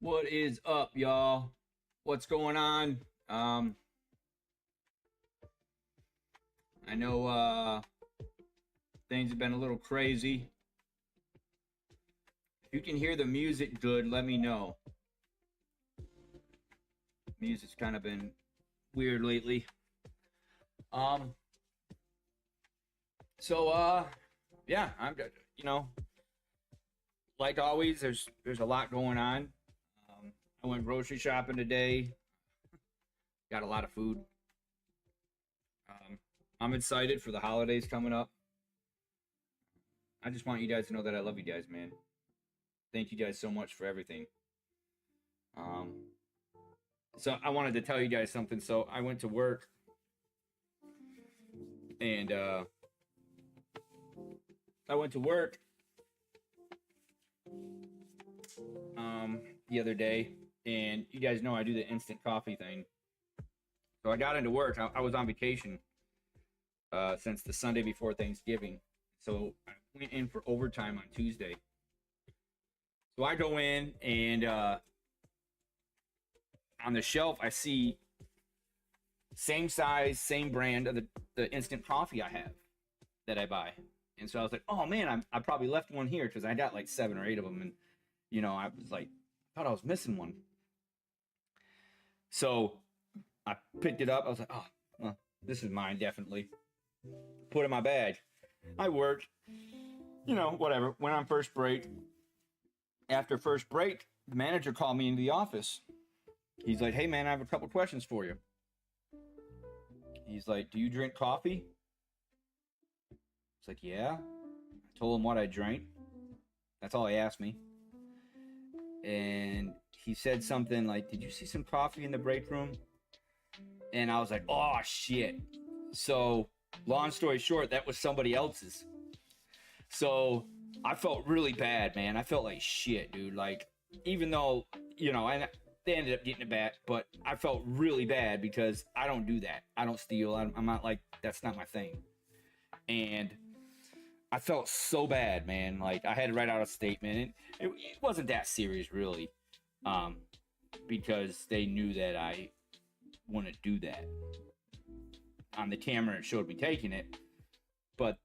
What is up, y'all? What's going on? I know things have been a little crazy. If you can hear the music good, let me know. Music's kind of been weird lately. Um, yeah, I'm like always. There's a lot going on. I went grocery shopping today. Got a lot of food. I'm excited for the holidays coming up. I just want you guys to know that I love you guys, man. Thank you guys so much for everything. Um, so I wanted to tell you guys something. So I went to work, and I went to work the other day, and you guys know I do the instant coffee thing. So I got into work. I was on vacation since the Sunday before Thanksgiving. So I went in for overtime on Tuesday. So I go in, and on the shelf I see same size, same brand of the instant coffee I have that I buy. And so I was like, oh man, I probably left one here because I got like 7 or 8 of them. And, I was like, I thought I was missing one. So I picked it up. I was like, oh, well, this is mine, definitely. Put it in my bag. I worked, whatever. Went on first break. After first break, the manager called me into the office. He's like, hey man, I have a couple questions for you. He's like, do you drink coffee? It's like, yeah. I told him what I drank. That's all he asked me. And he said something like, did you see some coffee in the break room? And I was like, oh shit. So long story short, that was somebody else's. So I felt really bad, man. I felt like shit, dude. Like, even though, they ended up getting it back, but I felt really bad because I don't do that. I don't steal. I'm not like, that's not my thing. And I felt so bad, man. Like, I had to write out a statement. And it wasn't that serious, really, because they knew that I wouldn't do that. On the camera, it showed me taking it, but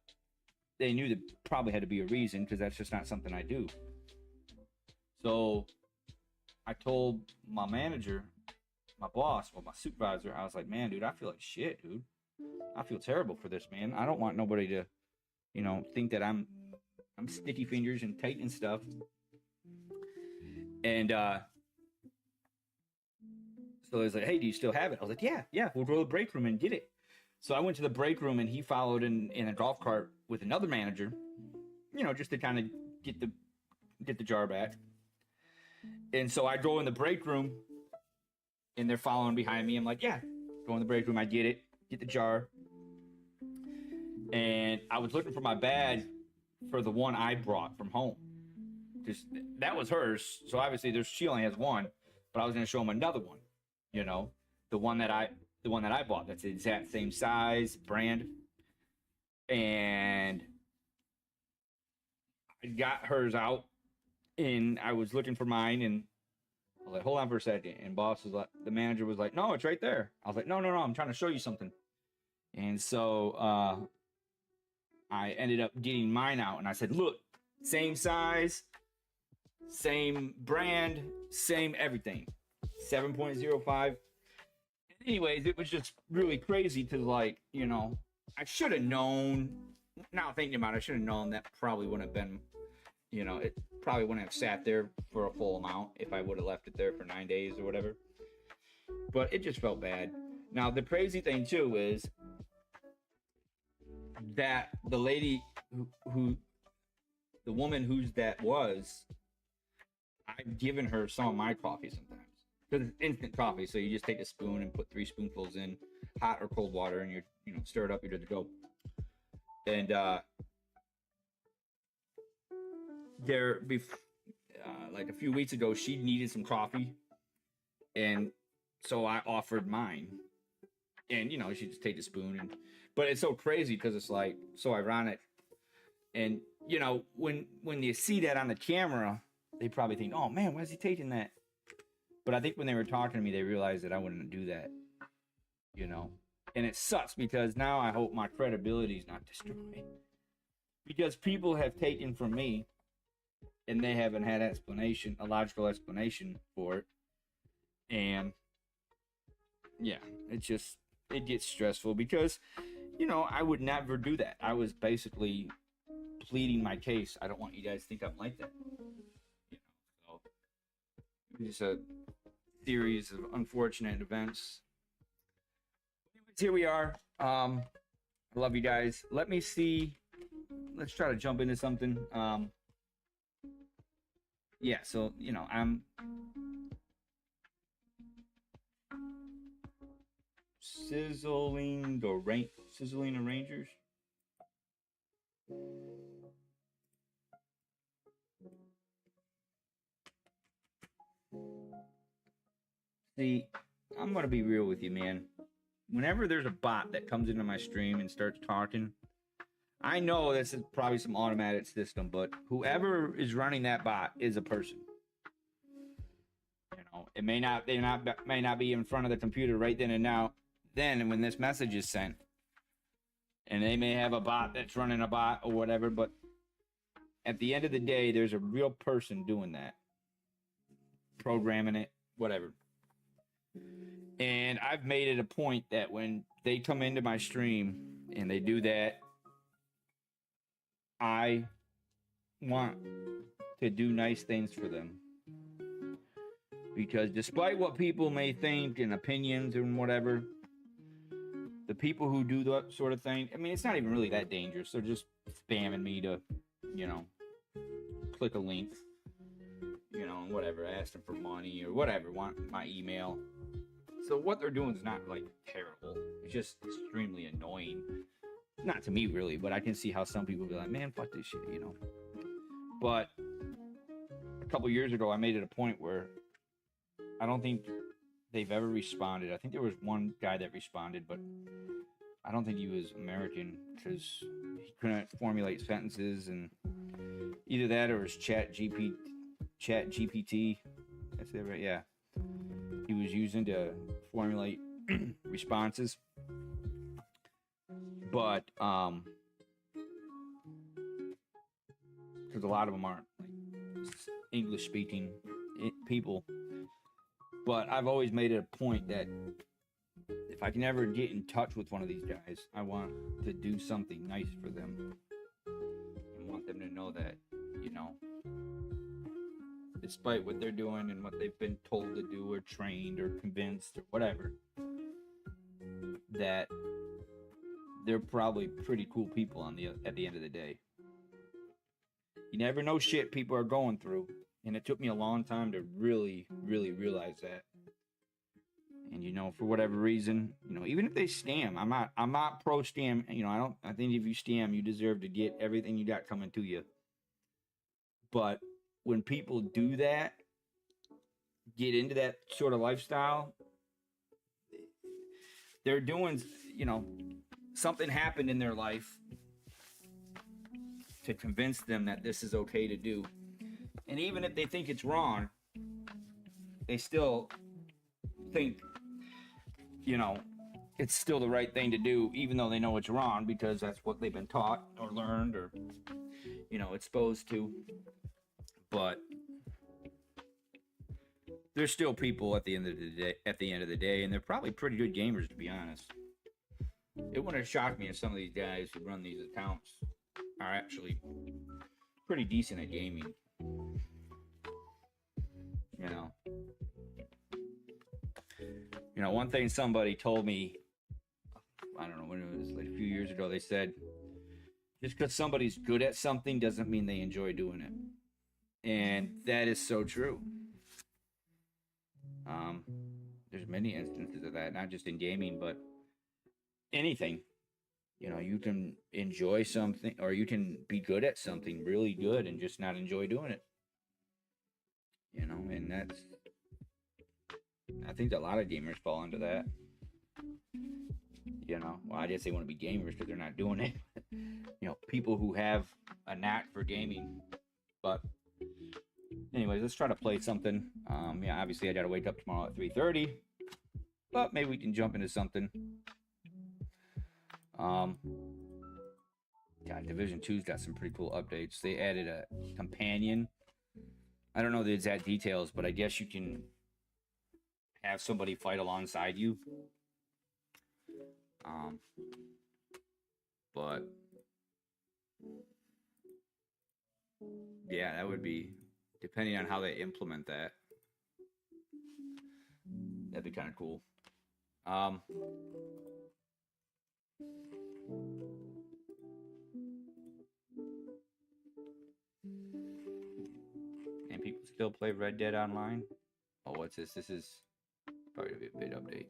they knew there probably had to be a reason because that's just not something I do. So I told my manager, my boss, my supervisor, I was like, man, dude, I feel like shit, dude. I feel terrible for this, man. I don't want nobody to, think that I'm sticky fingers and tight and stuff. And so he was like, hey, do you still have it? I was like, yeah, we'll go to the break room and get it. So I went to the break room, and he followed in a golf cart with another manager, just to kind of get the jar back. And so I go in the break room, and they're following behind me. I'm like, yeah, go in the break room. I get the jar. And I was looking for my bag for the one I brought from home. Just that was hers. So obviously she only has one, but I was going to show him another one, the one that I bought. That's the exact same size, brand. And I got hers out, and I was looking for mine, and I was like, hold on for a second. And the manager was like, no, it's right there. I was like, no, I'm trying to show you something. And so I ended up getting mine out, and I said, look, same size, same brand, same everything. 7.05. Anyways, it was just really crazy to, like, I should have known. Now thinking about it, I should have known that probably wouldn't have been, it probably wouldn't have sat there for a full amount if I would have left it there for 9 days or whatever. But it just felt bad. Now, the crazy thing, too, is that the lady the woman whose that was, I've given her some of my coffee sometimes. Because it's instant coffee, so you just take a spoon and put 3 spoonfuls in hot or cold water, and you stir it up, you're good to go. And there, like a few weeks ago, she needed some coffee, and so I offered mine. And she just take the spoon, but it's so crazy because it's like so ironic. And when you see that on the camera, they probably think, "Oh man, why is he taking that?" But I think when they were talking to me, they realized that I wouldn't do that. And it sucks because now I hope my credibility is not destroyed because people have taken from me and they haven't had a logical explanation for it. And yeah, it gets stressful because I would never do that. I was basically pleading my case. I don't want you guys to think I'm like that. So it's a series of unfortunate events. Here we are. I love you guys. Let me see. Let's try to jump into something. Yeah, so I'm sizzling arrangers. See, I'm gonna be real with you, man. Whenever there's a bot that comes into my stream and starts talking, I know this is probably some automated system, but whoever is running that bot is a person. It may not be in front of the computer right then and now. Then when this message is sent, and they may have a bot that's running a bot or whatever, but at the end of the day, there's a real person doing that, programming it, whatever. And I've made it a point that when they come into my stream and they do that, I want to do nice things for them. Because despite what people may think and opinions and whatever, the people who do that sort of thing, I mean, it's not even really that dangerous. They're just spamming me to, click a link, whatever, ask them for money or whatever, want my email. So what they're doing is not like terrible. It's just extremely annoying. Not to me really, but I can see how some people be like, man, fuck this shit, But a couple years ago, I made it a point where I don't think they've ever responded. I think there was one guy that responded, but I don't think he was American because he couldn't formulate sentences, and either that or his Chat GPT. That's it, right? Yeah. He was using to formulate responses. But because a lot of them aren't like English speaking people. But I've always made it a point that if I can ever get in touch with one of these guys, I want to do something nice for them. I want them to know that, despite what they're doing and what they've been told to do or trained or convinced or whatever, that they're probably pretty cool people at the end of the day. You never know shit people are going through. And it took me a long time to really, really realize that. And for whatever reason, even if they scam, I'm not pro scam. I think if you scam, you deserve to get everything you got coming to you. But when people do that, get into that sort of lifestyle, they're doing, something happened in their life to convince them that this is okay to do. And even if they think it's wrong, they still think, it's still the right thing to do, even though they know it's wrong because that's what they've been taught or learned or, exposed to. But there's still people at the end of the day, and they're probably pretty good gamers, to be honest. It wouldn't have shocked me if some of these guys who run these accounts are actually pretty decent at gaming. One thing somebody told me, I don't know when it was, like a few years ago, they said, just because somebody's good at something doesn't mean they enjoy doing it. And that is so true. There's many instances of that, not just in gaming, but anything. You know, you can enjoy something, or you can be good at something really good and just not enjoy doing it. You know, and I think a lot of gamers fall into that. You know, well, I didn't say want to be gamers because they're not doing it. You know, people who have a knack for gaming. But anyways, let's try to play something. Yeah, obviously I got to wake up tomorrow at 3:30, but maybe we can jump into something. Um, God, Division Two's got some pretty cool updates. They added a companion. I don't know the exact details, but I guess you can have somebody fight alongside you. Um, but yeah, that would be, depending on how they implement that, that'd be kind of cool. Um, and people still play Red Dead Online. Oh, what's this? This is probably a bit update.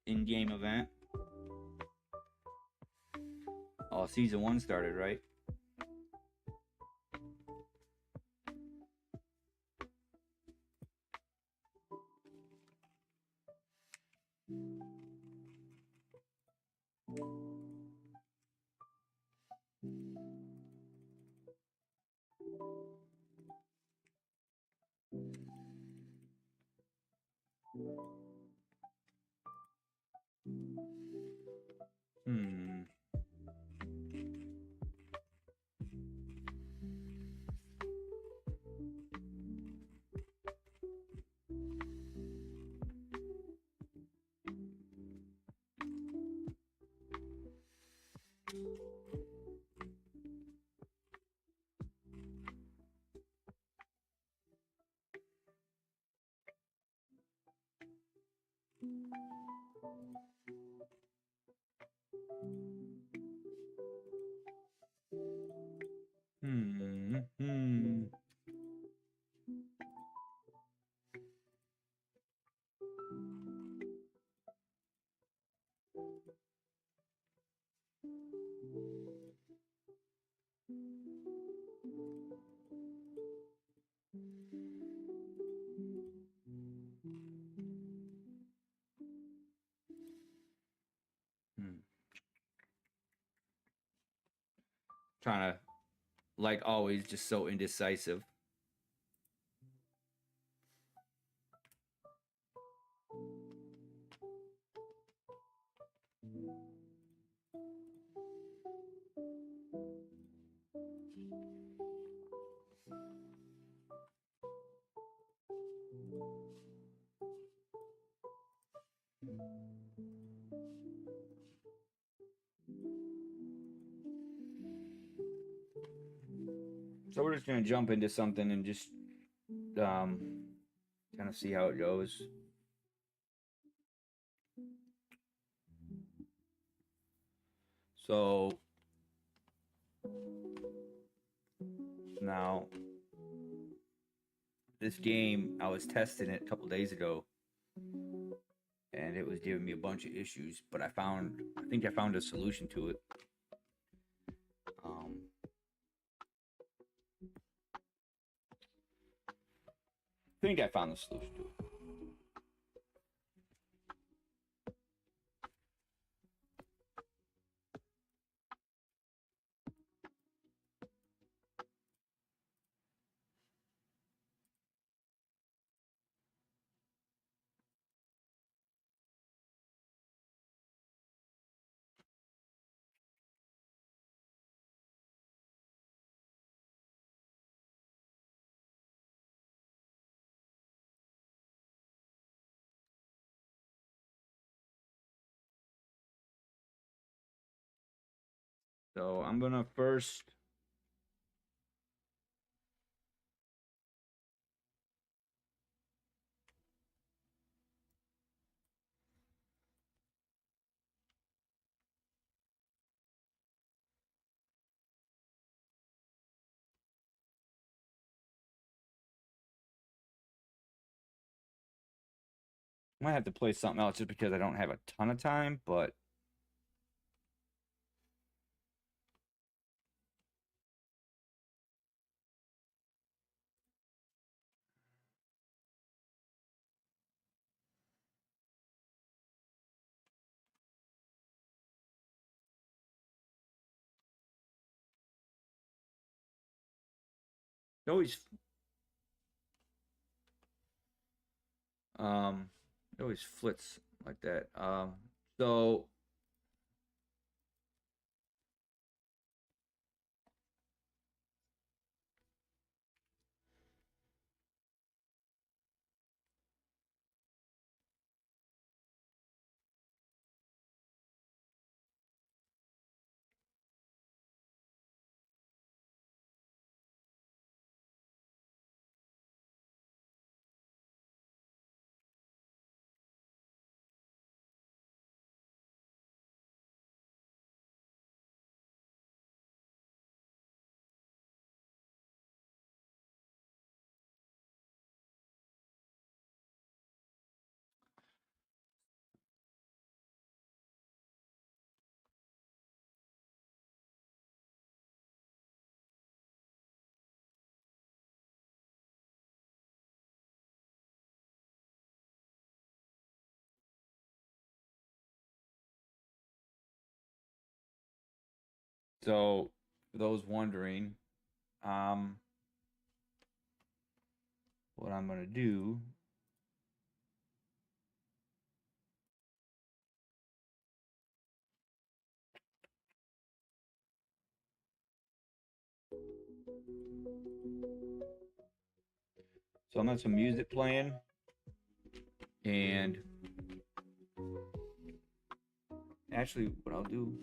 In-game event. Oh, season 1 started, right? Hmm. Hmm. Hmm. Hmm. Trying to, like always, just so indecisive. So we're just gonna jump into something and just um, kind of see how it goes. So now this game, I was testing it a couple days ago, and it was giving me a bunch of issues. But I think I found a solution to it. Um, I think I found the solution to it. So I'm gonna first. I might have to play something else just because I don't have a ton of time, but it always um it always flits like that. So so for those wondering, um what I'm gonna do. So I'm gonna have some music playing, and actually, what I'll do.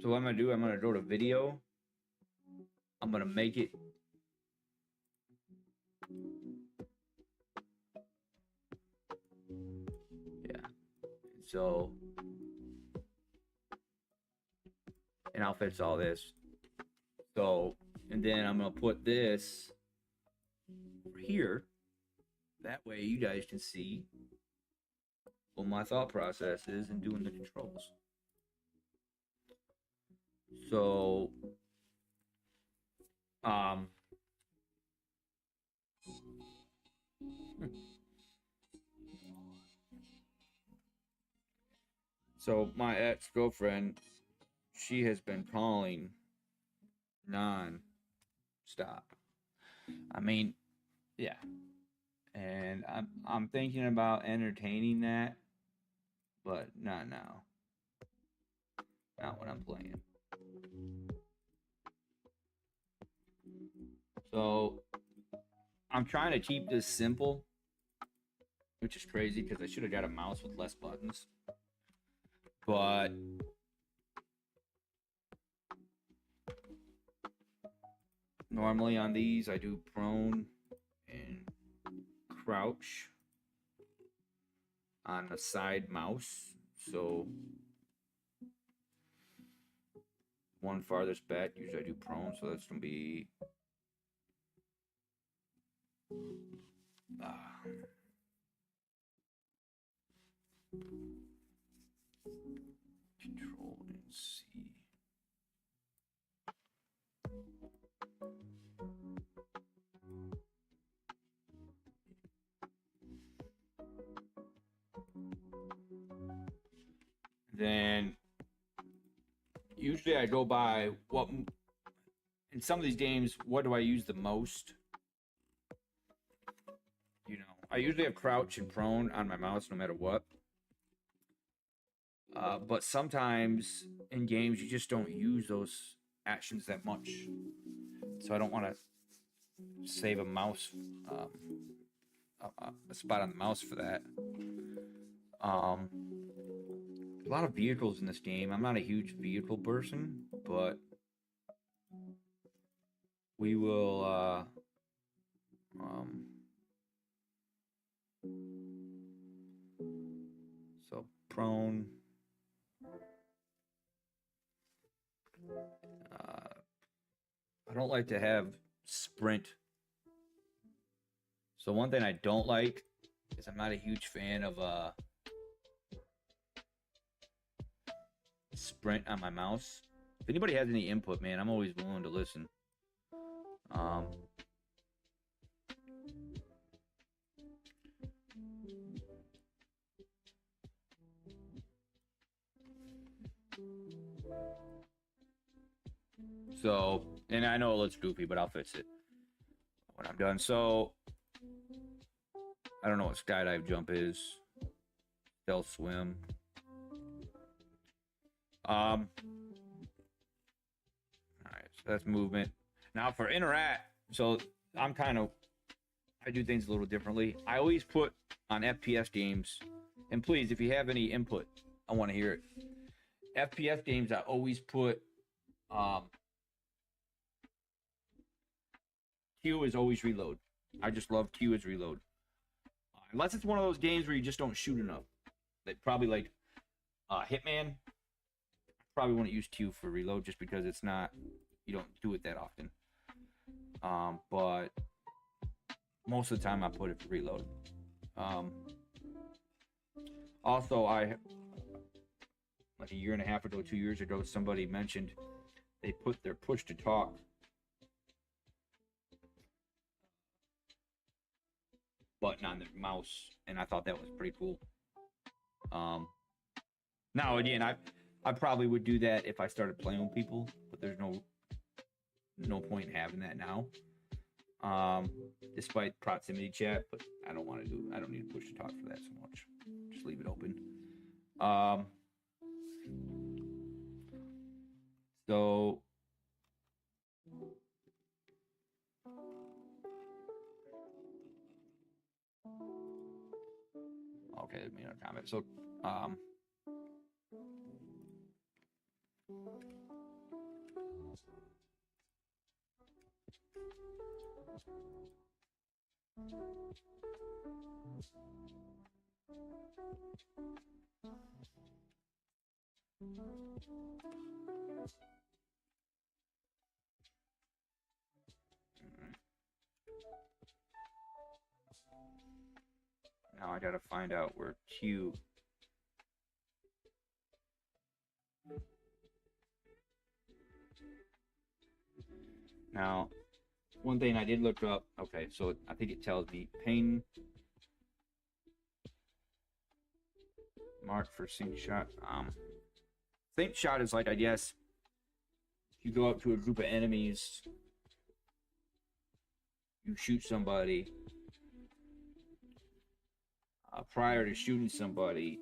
So what I'm gonna do, I'm gonna go to video. I'm gonna make it. Yeah. So, and I'll fix all this. So, and then I'm gonna put this here. That way, you guys can see what my thought process is in doing the controls. So, um, so my ex girlfriend, she has been calling non-stop. I mean, yeah, and I'm thinking about entertaining that, but not now. Not when I'm playing. So I'm trying to keep this simple, which is crazy because I should have got a mouse with less buttons. But normally on these, I do prone and crouch on the side mouse. So one farthest back, usually I do prone. So that's going to be. Uh, Control and C. Then usually I go by what in some of these games, what do I use the most? You know, I usually have crouch and prone on my mouse no matter what. But sometimes in games you just don't use those actions that much. So I don't want to save a mouse, a spot on the mouse for that. Um, a lot of vehicles in this game. I'm not a huge vehicle person, but we will um so prone I don't like to have sprint. So one thing I don't like is I'm not a huge fan of sprint on my mouse. If anybody has any input, man, I'm always willing to listen. So, and I know it looks goofy, but I'll fix it when I'm done. So, I don't know what skydive jump is. Stealth swim. All right, so that's movement. Now for interact, so I do things a little differently. I always put on FPS games, and please, if you have any input, I want to hear it. FPS games, I always put Q is always reload. I just love Q as reload. Unless it's one of those games where you just don't shoot enough. Like probably like Hitman. Probably want to use Q for reload just because it's not, you don't do it that often. But most of the time I put it for reload. Also, like a year and a half ago, 2 years ago, somebody mentioned they put their push to talk button on their mouse, and I thought that was pretty cool. Now again, I probably would do that if I started playing with people, but there's no point in having that now. Despite proximity chat, but I don't need to push to talk for that so much. Just leave it open. So okay, let me know comment. So now I gotta find out where Q. Now, one thing I did look up. Okay, so I think it tells me pain mark for sync shot. Sync shot is like, I guess, you go up to a group of enemies, you shoot somebody. Prior to shooting somebody,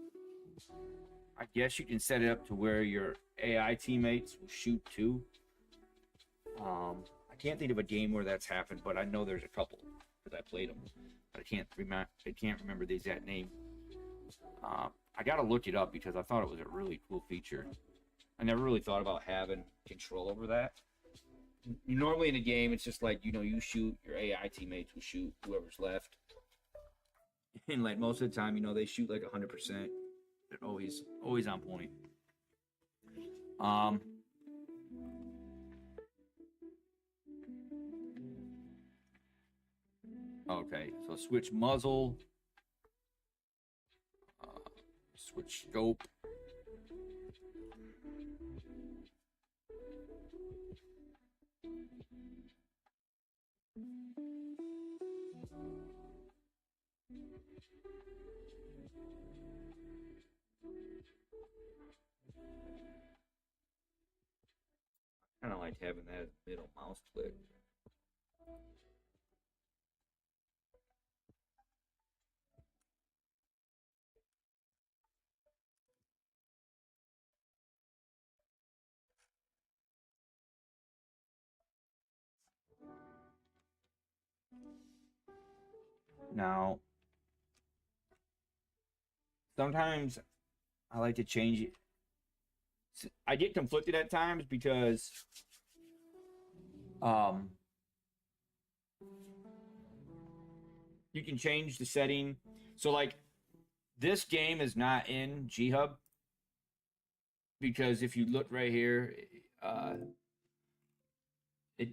I guess you can set it up to where your AI teammates will shoot too. I can't think of a game where that's happened, but I know there's a couple because I played them. But I can't remember the exact name. I gotta look it up because I thought it was a really cool feature. I never really thought about having control over that. Normally in a game, it's just like, you shoot, your AI teammates will shoot whoever's left. And like most of the time, they shoot like 100%. They're always on point. Okay, so switch muzzle, switch scope. Kind of like having that middle mouse click. Now, sometimes I like to change it. I get conflicted at times because You can change the setting. So like this game is not in G Hub because if you look right here, it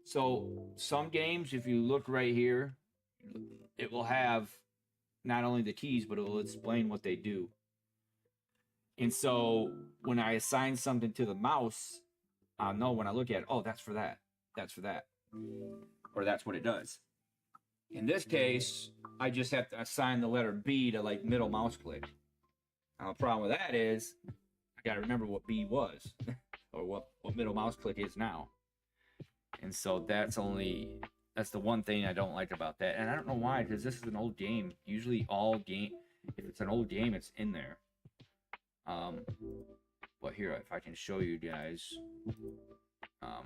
so some games if you look right here, it will have not only the keys but it will explain what they do. And so when I assign something to the mouse, I'll know when I look at it, oh, that's for that. That's for that. Or that's what it does. In this case, I just have to assign the letter B to like middle mouse click. Now the problem with that is I gotta remember what B was or what middle mouse click is now. And so that's the one thing I don't like about that. And I don't know why, because this is an old game. Usually if it's an old game, it's in there. But here, if I can show you guys, I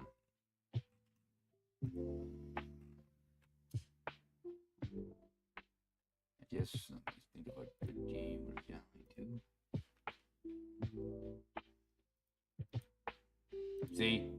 guess let me think of a good game. Yeah, I do. See?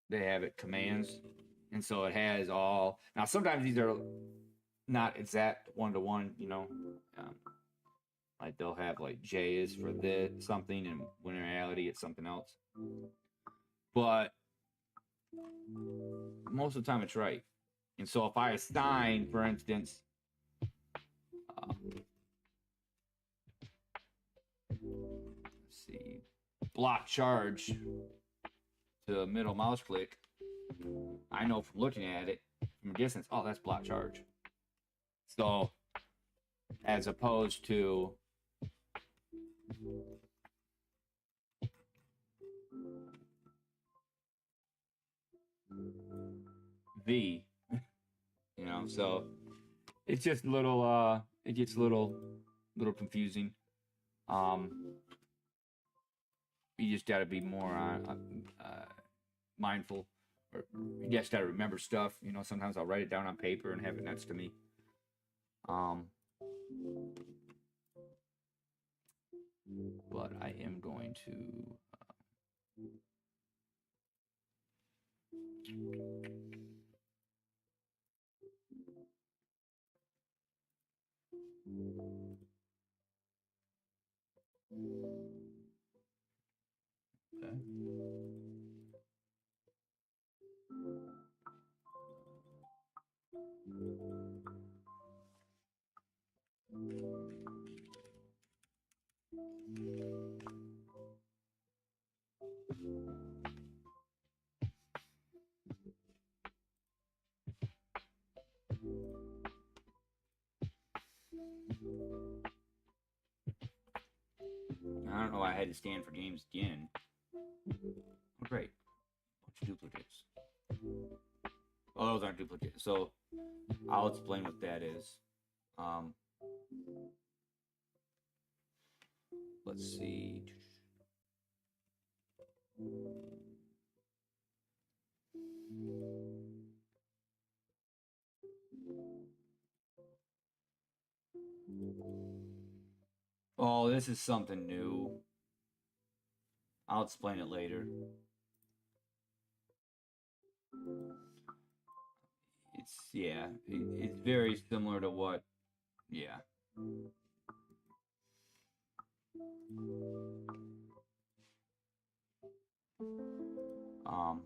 They have it commands, and so it has all. Now sometimes these are not exact one to one, like they'll have like J is for this something, and when in reality it's something else. But most of the time it's right. And so if I assign, for instance, let's see, block charge to middle mouse click, I know from looking at it from a distance, oh, that's block charge. So as opposed to V, so it's just little it gets little confusing. You just got to be more mindful, or you just got to remember stuff. Sometimes I'll write it down on paper and have it next to me. But I am going to okay. I don't know why I had to stand for games again. Oh, great. Bunch of duplicates. Oh, those aren't duplicates. So I'll explain what that is. Let's see. Oh, this is something new. I'll explain it later. It's very similar to what, yeah. Um,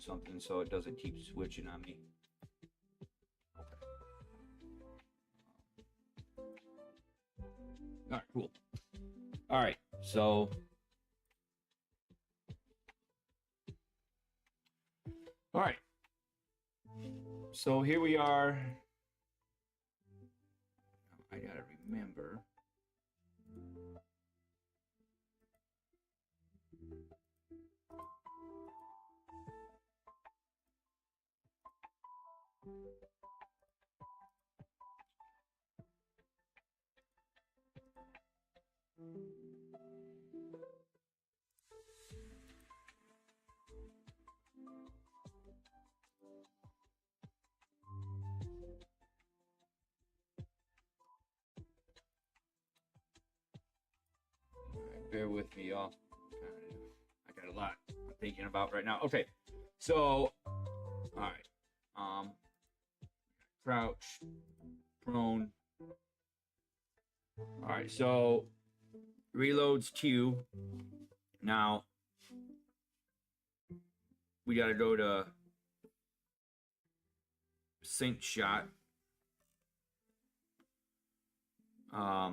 something so it doesn't keep switching on me. All right, cool. All right, so all right, so here we are. I gotta remember. Bear with me, y'all. I got a lot I'm thinking about right now. Okay, so all right, crouch, prone. All right, so reloads Q. Now we got to go to sync shot. I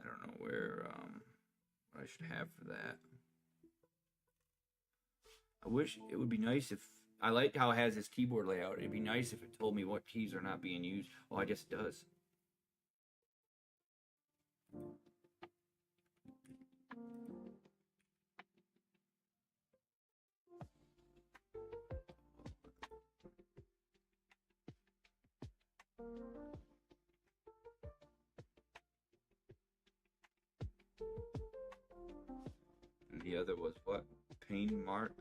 don't know where what I should have for that. I wish it would be nice if I like how it has this keyboard layout. It'd be nice if it told me what keys are not being used. Oh, I guess it does. And the other was what? Pain marks.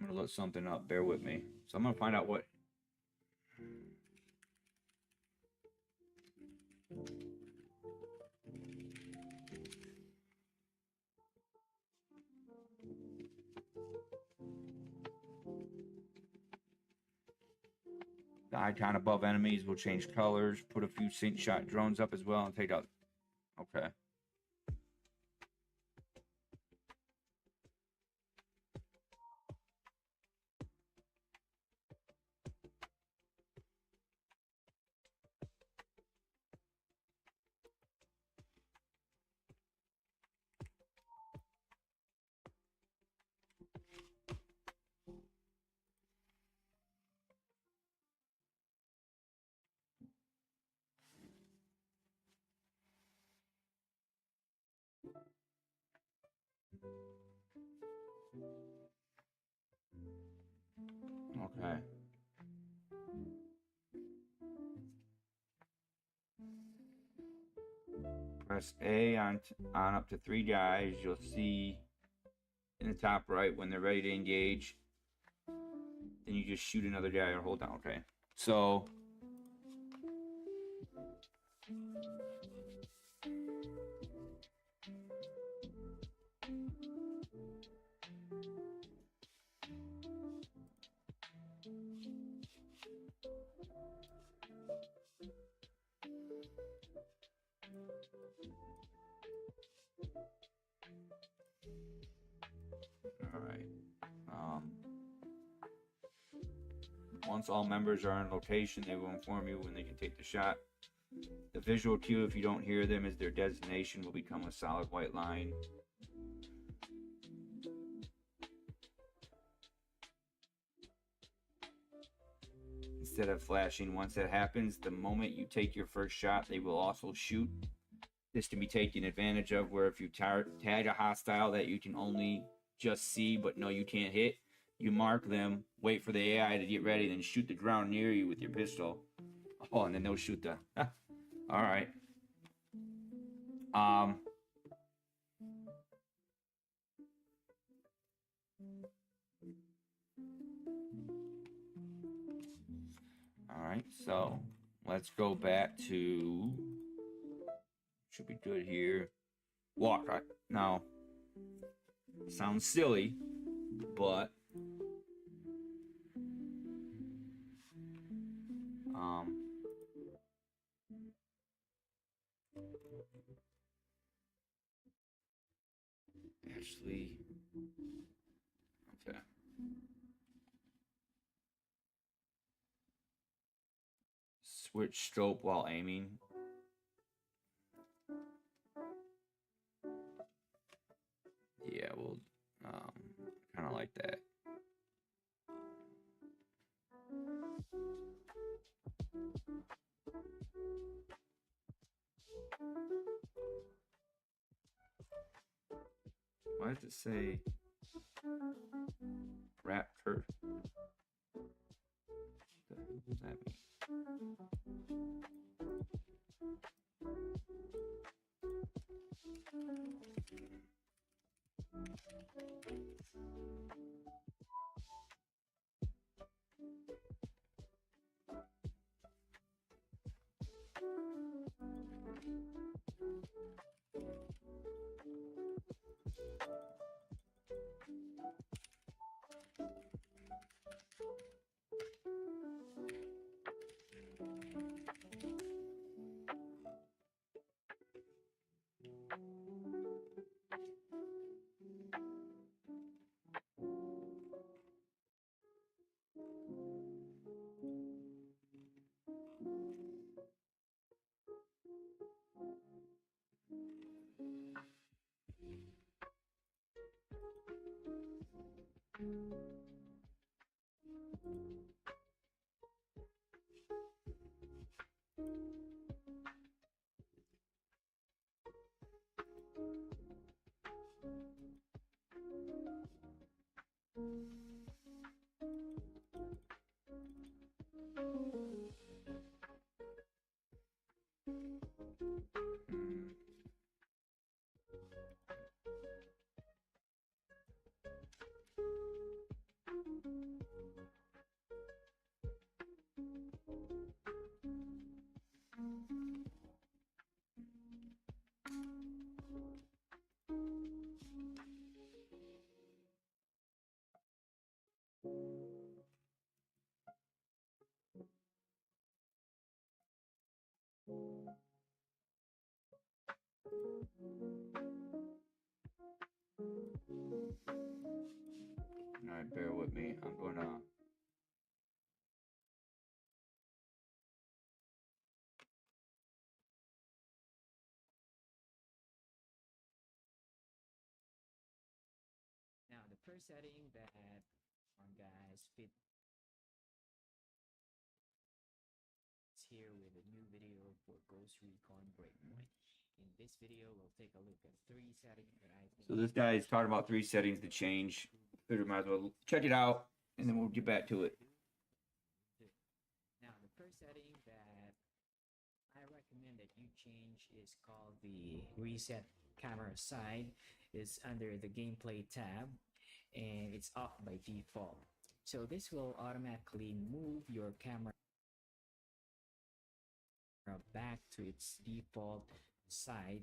I'm gonna look something up. Bear with me. So I'm gonna find out what. The icon above enemies will change colors. Put a few sync shot drones up as well and take out. Okay. Okay. Press A on up to 3 guys. You'll see in the top right when they're ready to engage. Then you just shoot another guy or hold down. Okay. So. All right. Once all members are in location, they will inform you when they can take the shot. The visual cue, if you don't hear them, is their designation will become a solid white line. Instead of flashing once that happens, the moment you take your first shot, they will also shoot. This can be taken advantage of where if you tag a hostile that you can only just see but no you can't hit, you mark them, wait for the AI to get ready, then shoot the ground near you with your pistol. Oh, and then they'll shoot the... All right. All right, so let's go back to, should be good here. Walk. Right now, sounds silly, but actually, okay. Switch scope while aiming. Yeah, well, kind of like that. Why does it say Raptor? What does that mean? All right, bear with me. I'm gonna. Now, the first setting that guys fit here with a new video for Ghost Recon Breakpoint. In this video, we'll take a look at 3 settings that I think. So this guy is talking about 3 settings to change. Figure might as well check it out, and then we'll get back to it. Now, the first setting that I recommend that you change is called the Reset Camera Side. It's under the Gameplay tab, and it's off by default. So this will automatically move your camera back to its default side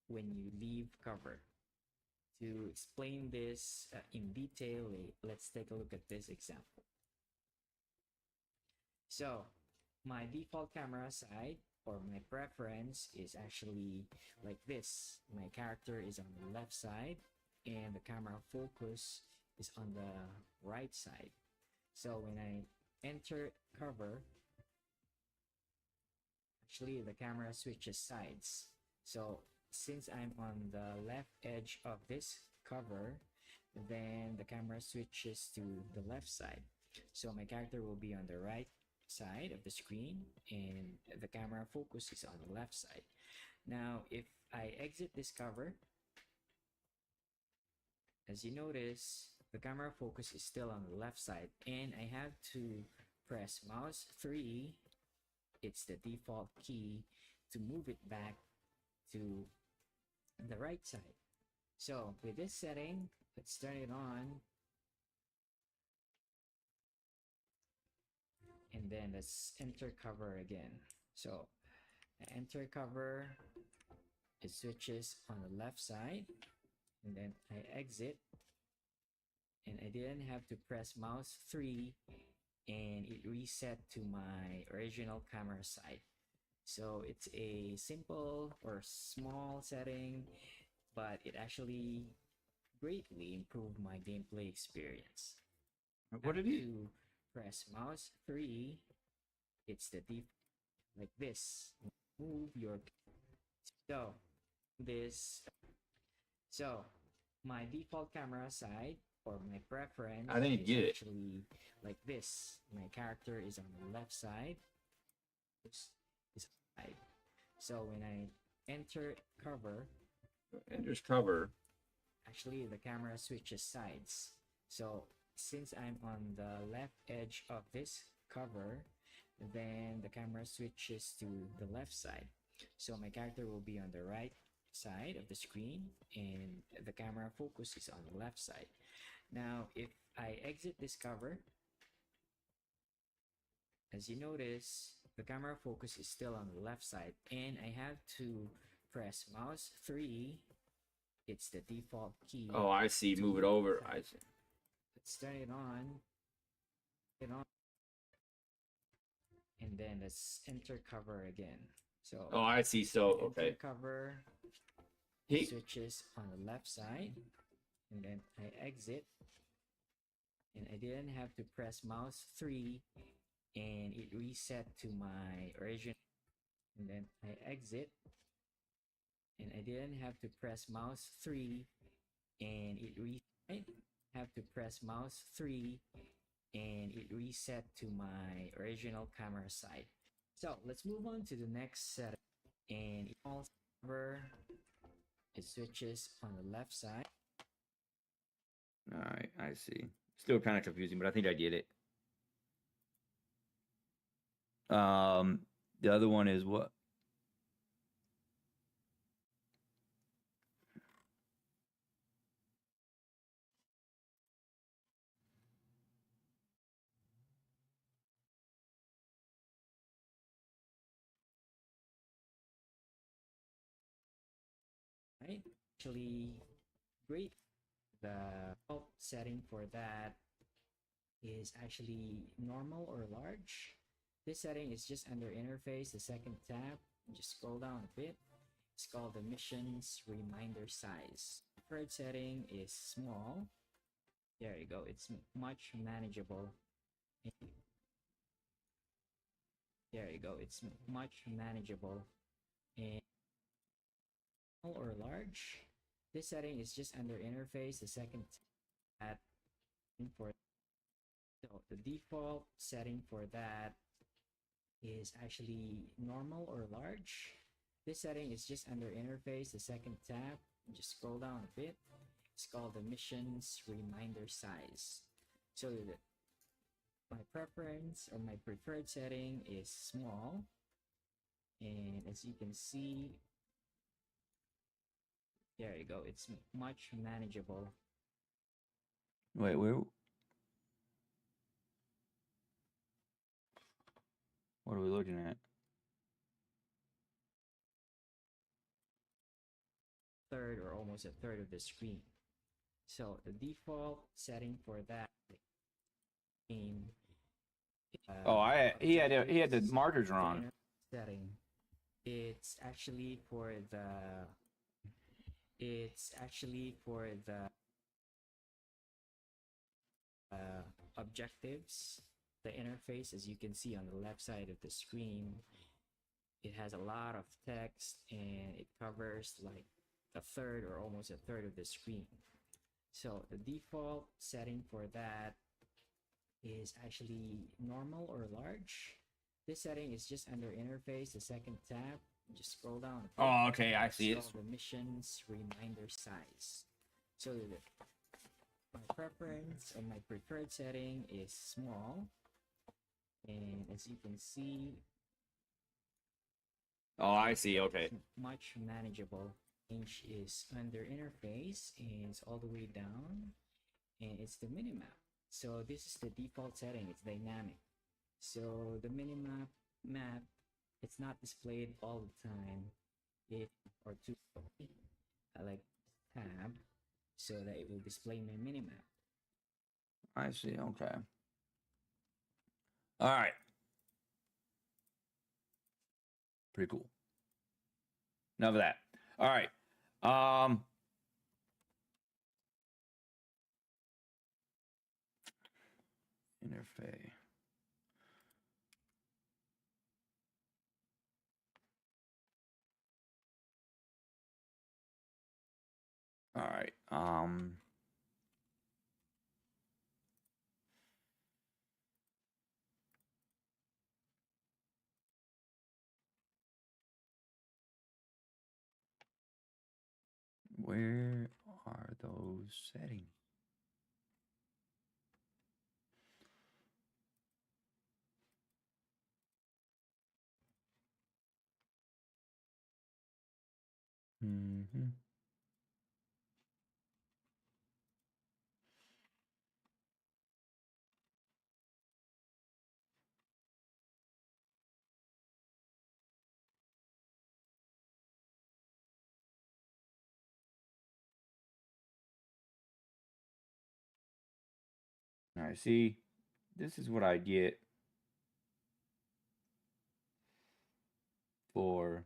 when you leave cover. To explain this in detail, let's take a look at this example. So my default camera side, or my preference, is actually like this. My character is on the left side and the camera focus is on the right side. So when I enter cover, actually the camera switches sides. So since I'm on the left edge of this cover, then the camera switches to the left side. So my character will be on the right side of the screen and the camera focus is on the left side. Now, if I exit this cover, as you notice, the camera focus is still on the left side, and I have to press mouse 3, it's the default key, to move it back to the right side. So with this setting, let's turn it on, and then let's enter cover again. So I enter cover, it switches on the left side, and then I exit, and I didn't have to press mouse 3, and it reset to my original camera side. So it's a simple or small setting, but it actually greatly improved my gameplay experience. What did he? To press mouse 3, it's the default like this. Move your so this so my default camera side or my preference I didn't is get it. actually like this. My character is on the left side. This is side. So when I enter cover, Enters cover. actually the camera switches sides. So since I'm on the left edge of this cover, then the camera switches to the left side. So my character will be on the right side of the screen and the camera focus is on the left side. Now, if I exit this cover, as you notice, the camera focus is still on the left side and I have to press mouse 3. It's the default key. Oh, I see. Move it over. I see. Let's turn it on. And then let's enter cover again. So Oh, I see. So okay. enter cover He. switches on the left side, and then I exit, and I didn't have to press mouse 3, and it reset to my original. And then I exit, and I didn't have to press mouse 3, and it reset to my original camera side. So let's move on to the next setting. And it switches on the left side. All right, I see. Still kind of confusing, but I think I get it. The other one is what? Right? Actually, great. The default setting for that is actually normal or large. This setting is just under interface, the second tab. Just scroll down a bit. It's called the missions reminder size. Preferred setting is small. There you go. It's much manageable. There you go. It's much manageable. And or large. This setting is just under interface, the second tab. For so the default setting for that is actually normal or large. This setting is just under interface, the second tab. Just scroll down a bit. It's called the missions reminder size. So my preference or my preferred setting is small. And as you can see, there you go. It's much manageable. Wait, where? What are we looking at? Third or almost a third of the screen. So the default setting for that game. He had the markers wrong. Setting. It's actually for the objectives. The interface, as you can see on the left side of the screen, it has a lot of text and it covers like a third or almost a third of the screen. So the default setting for that is actually normal or large. This setting is just under interface, the second tab. Just scroll down a bit. Oh, okay, I see it. The missions reminder size. So my preference or my preferred setting is small. And as you can see, Oh, I see. Okay. much manageable. change is under interface and it's all the way down and it's the minimap. So this is the default setting, it's dynamic. So the minimap map, it's not displayed all the time. It or two, I like tab so that it will display my minimap. I see. Okay. All right. Pretty cool. Enough of that. All right. Interface. All right. Where are those settings? Mm-hmm. All right. See, this is what I get for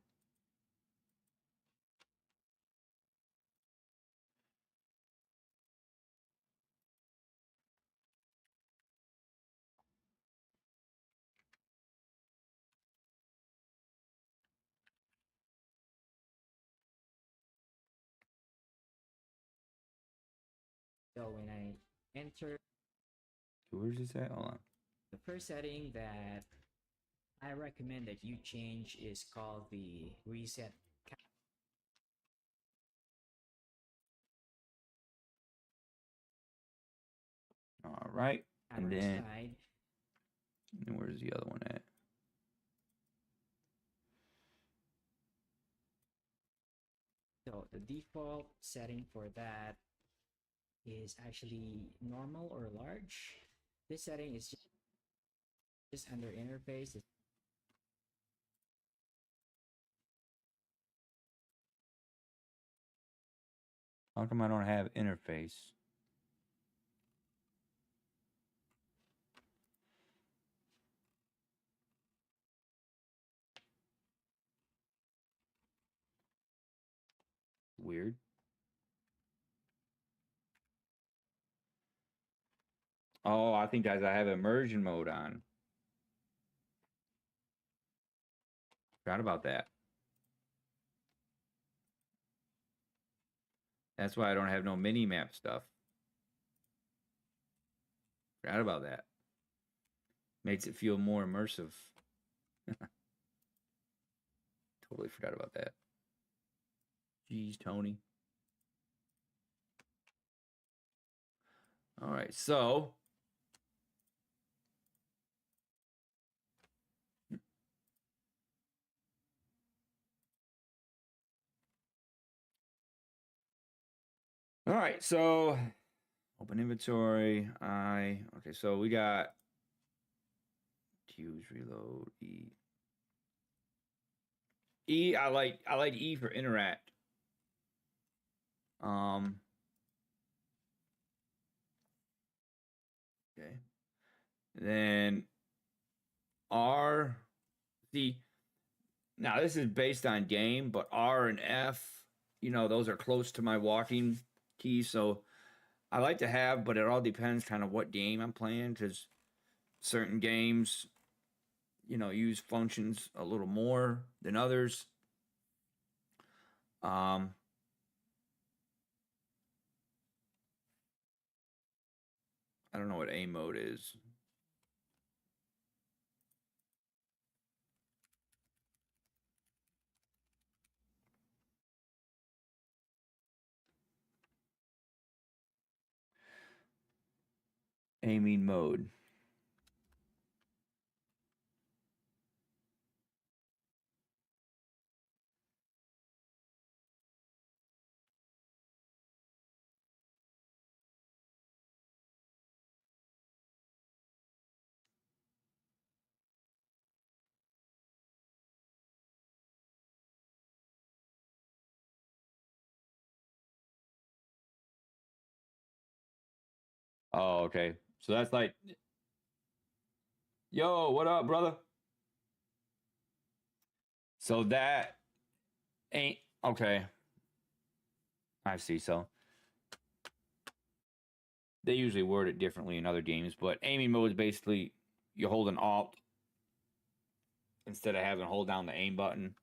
So when I enter where's this at? Hold on. the first setting that I recommend that you change is called the reset All right. And camera then side. where's the other one at? So the default setting for that is actually normal or large. This setting is just under interface. How come I don't have interface? Weird. Oh, I think guys, I have immersion mode on. Forgot about that. That's why I don't have no mini map stuff. Forgot about that. Makes it feel more immersive. Totally forgot about that. Jeez, Tony. All right, so all right, so open inventory. Okay, so we got Q's reload E. E, I like E for interact. Okay. Then R. See, now this is based on game, but R and F, those are close to my walking keys. So I like to have, but it all depends kind of what game I'm playing because certain games, use functions a little more than others. I don't know what A mode is. Aiming mode. Oh, okay. So that's like, yo, what up, brother? So that ain't okay. I see. So they usually word it differently in other games, but aiming mode is basically you hold an Alt instead of having to hold down the aim button,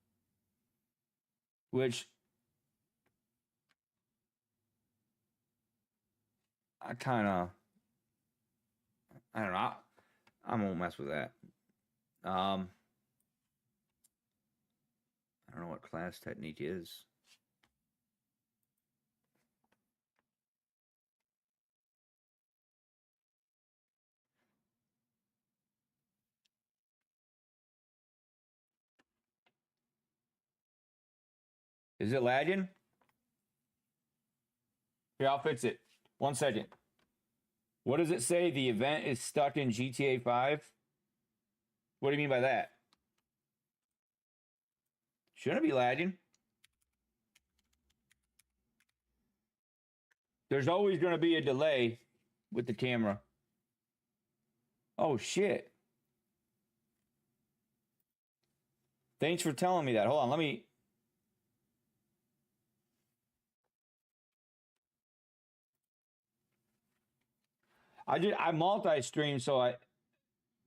which I kind of, I don't know. I won't mess with that. I don't know what class technique is. Is it lagging? Here, I'll fix it. 1 second. What does it say? The event is stuck in GTA 5? What do you mean by that? Shouldn't be lagging. There's always going to be a delay with the camera. Oh, shit. Thanks for telling me that. Hold on, let me. I multi-stream, so I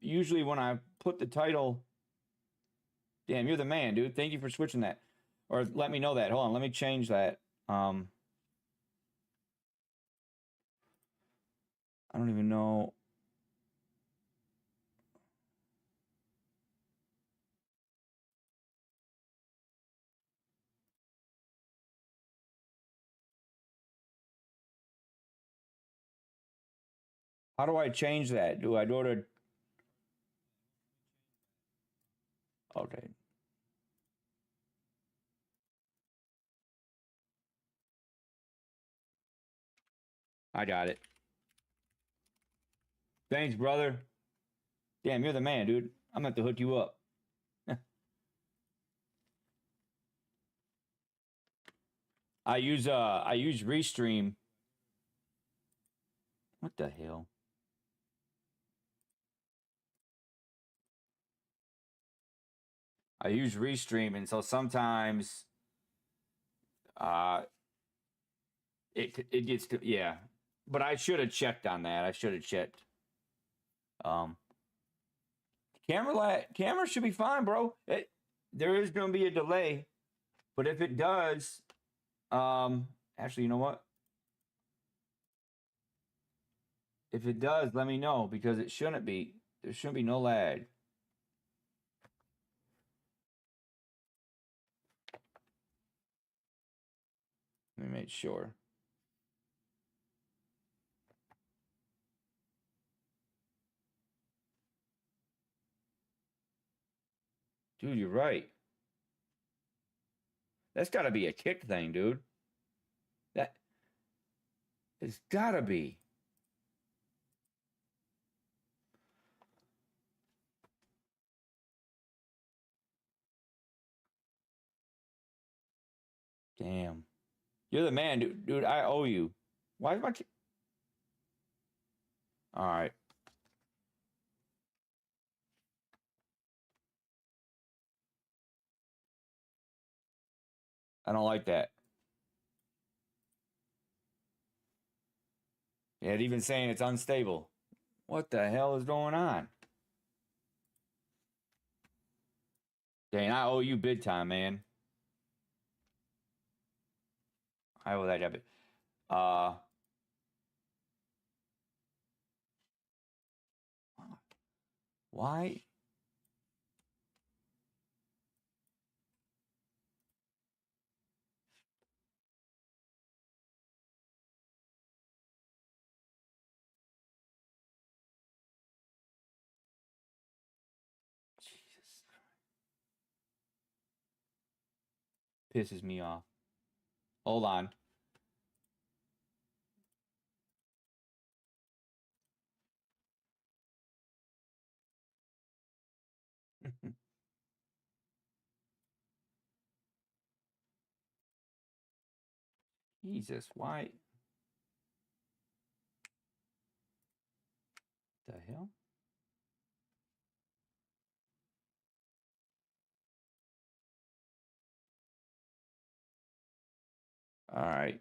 usually when I put the title. Damn, you're the man, dude. Thank you for switching that. Or let me know that. Hold on, let me change that. I don't even know. How do I change that? Do I go to. Okay. I got it. Thanks, brother. Damn, you're the man, dude. I'm gonna have to hook you up. I use Restream. What the hell? I use Restream, and so sometimes uh it gets to, yeah. But I should have checked on that. I should have checked. Um camera should be fine, bro. There is gonna be a delay, but if it does, actually, you know what? If it does, let me know because it shouldn't be. There shouldn't be no lag. Let me make sure. Dude, you're right. That's got to be a kick thing, dude. That it's got to be. Damn. You're the man, dude. Dude, I owe you. Why is my All right. I don't like that. Yeah, it even saying it's unstable. What the hell is going on? Dang, I owe you big time, man. I owe that debit. Uh, why? Jesus, pisses me off. Hold on. Jesus, why? hell? All right.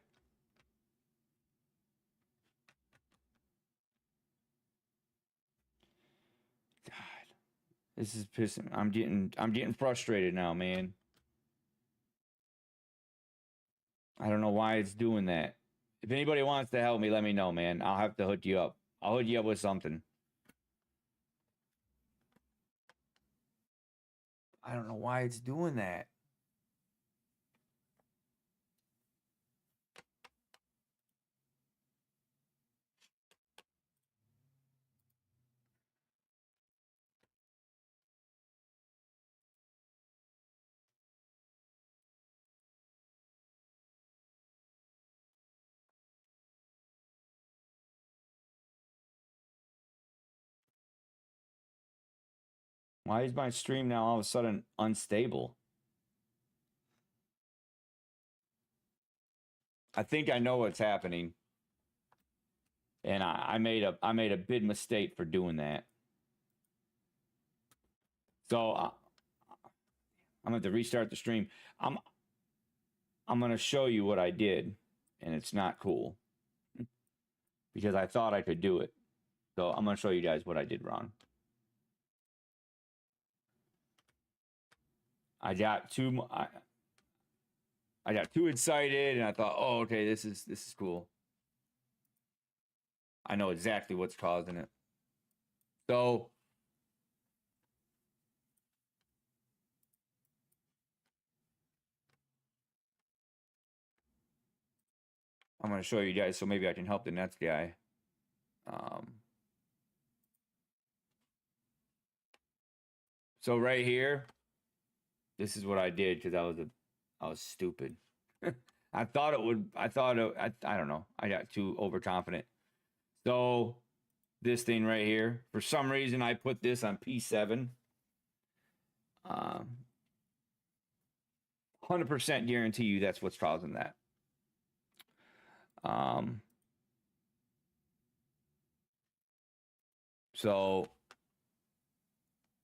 God, this is pissing. I'm getting frustrated now, man. I don't know why it's doing that. If anybody wants to help me, let me know, man. I'll have to hook you up. I'll hook you up with something. I don't know why it's doing that. Why is my stream now all of a sudden unstable? I think I know what's happening. And I made a big mistake for doing that. So I'm gonna have to restart the stream. I'm gonna show you what I did, and it's not cool because I thought I could do it. So I'm gonna show you guys what I did wrong. I got too excited, and I thought, oh, okay, this is cool. I know exactly what's causing it. So I'm going to show you guys so maybe I can help the next guy. So right here, this is what I did because I was stupid. I don't know. I got too overconfident. So this thing right here, for some reason, I put this on P7. 100% guarantee you that's what's causing that. So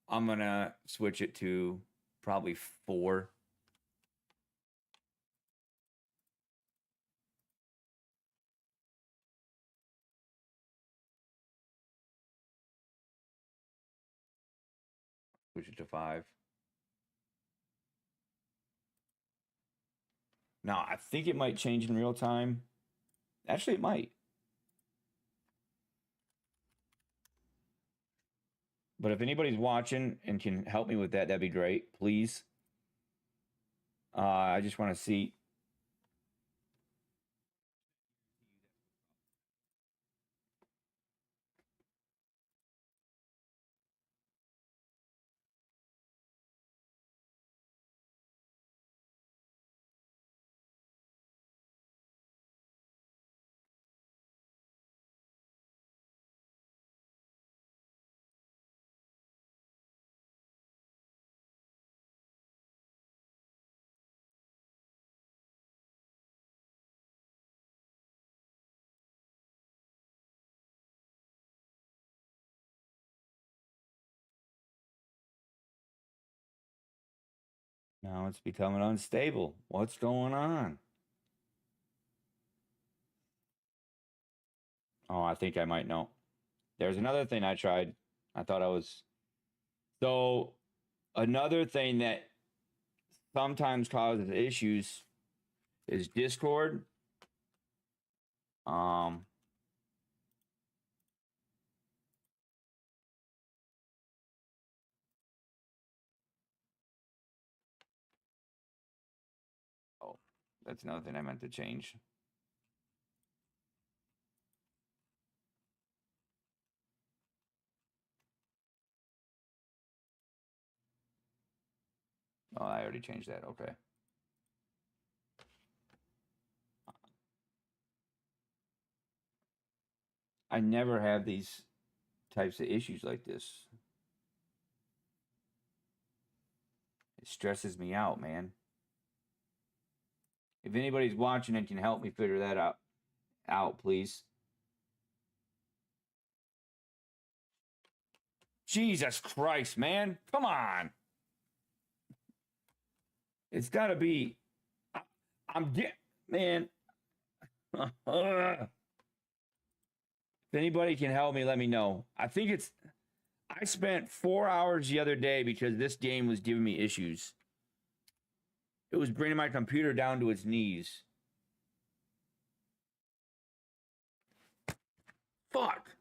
I'm gonna switch it to probably 4. Switch it to 5. Now I think it might change in real time. Actually, it might. But if anybody's watching and can help me with that, that'd be great. Please. I just want to see. Now it's becoming unstable. What's going on? Oh, I think I might know. There's another thing I tried. I thought I was. So, another thing that sometimes causes issues is Discord. Oh, that's another thing I meant to change. Oh, I already changed that. Okay. I never have these types of issues like this. It stresses me out, man. If anybody's watching and can help me figure that out, please. Jesus Christ, man. Come on. It's got to be. I'm get man. If anybody can help me, let me know. I think it's. I spent 4 hours the other day because this game was giving me issues. It was bringing my computer down to its knees. Fuck.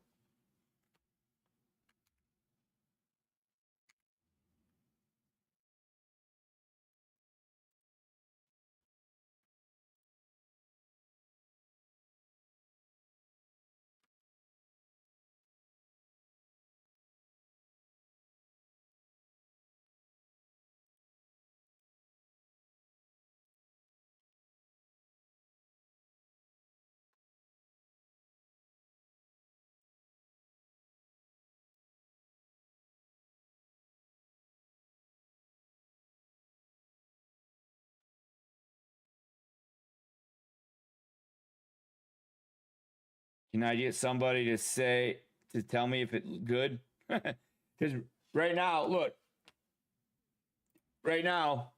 Can I get somebody to tell me if it's good? Because right now, look. Right now,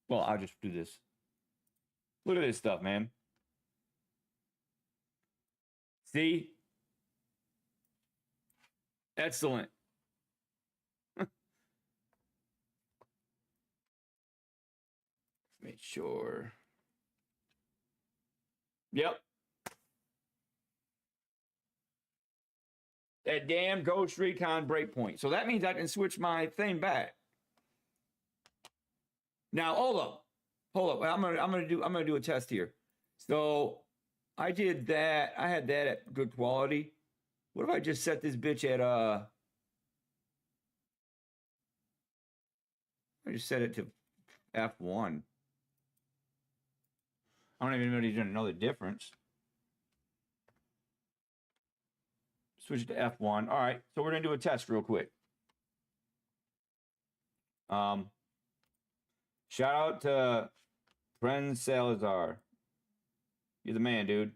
well, I'll just do this. Look at this stuff, man. See? Excellent. Make sure. Yep. That damn Ghost Recon Breakpoint. So that means I can switch my thing back. Now, hold up. I'm gonna do a test here. So I did that. I had that at good quality. What if I just set this bitch at I just set it to F1. I don't even know if you're gonna know the difference. Switch it to F1. All right, so we're gonna do a test real quick. Shout out to Bren Salazar. You're the man, dude.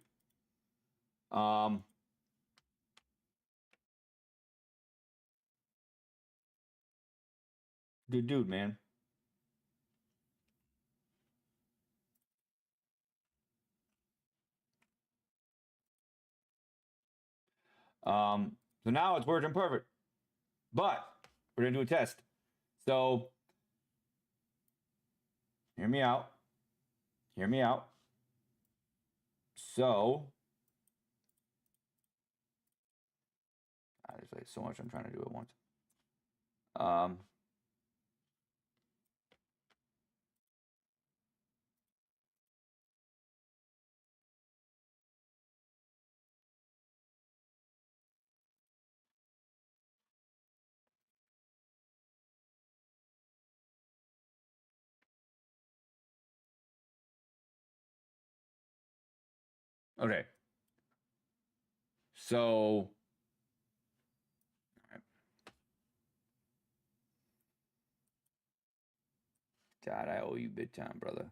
Good dude, man. So now it's working perfect. But we're gonna do a test. So hear me out. Hear me out. So there's like so much I'm trying to do at once. Okay. So God, I owe you big time, brother.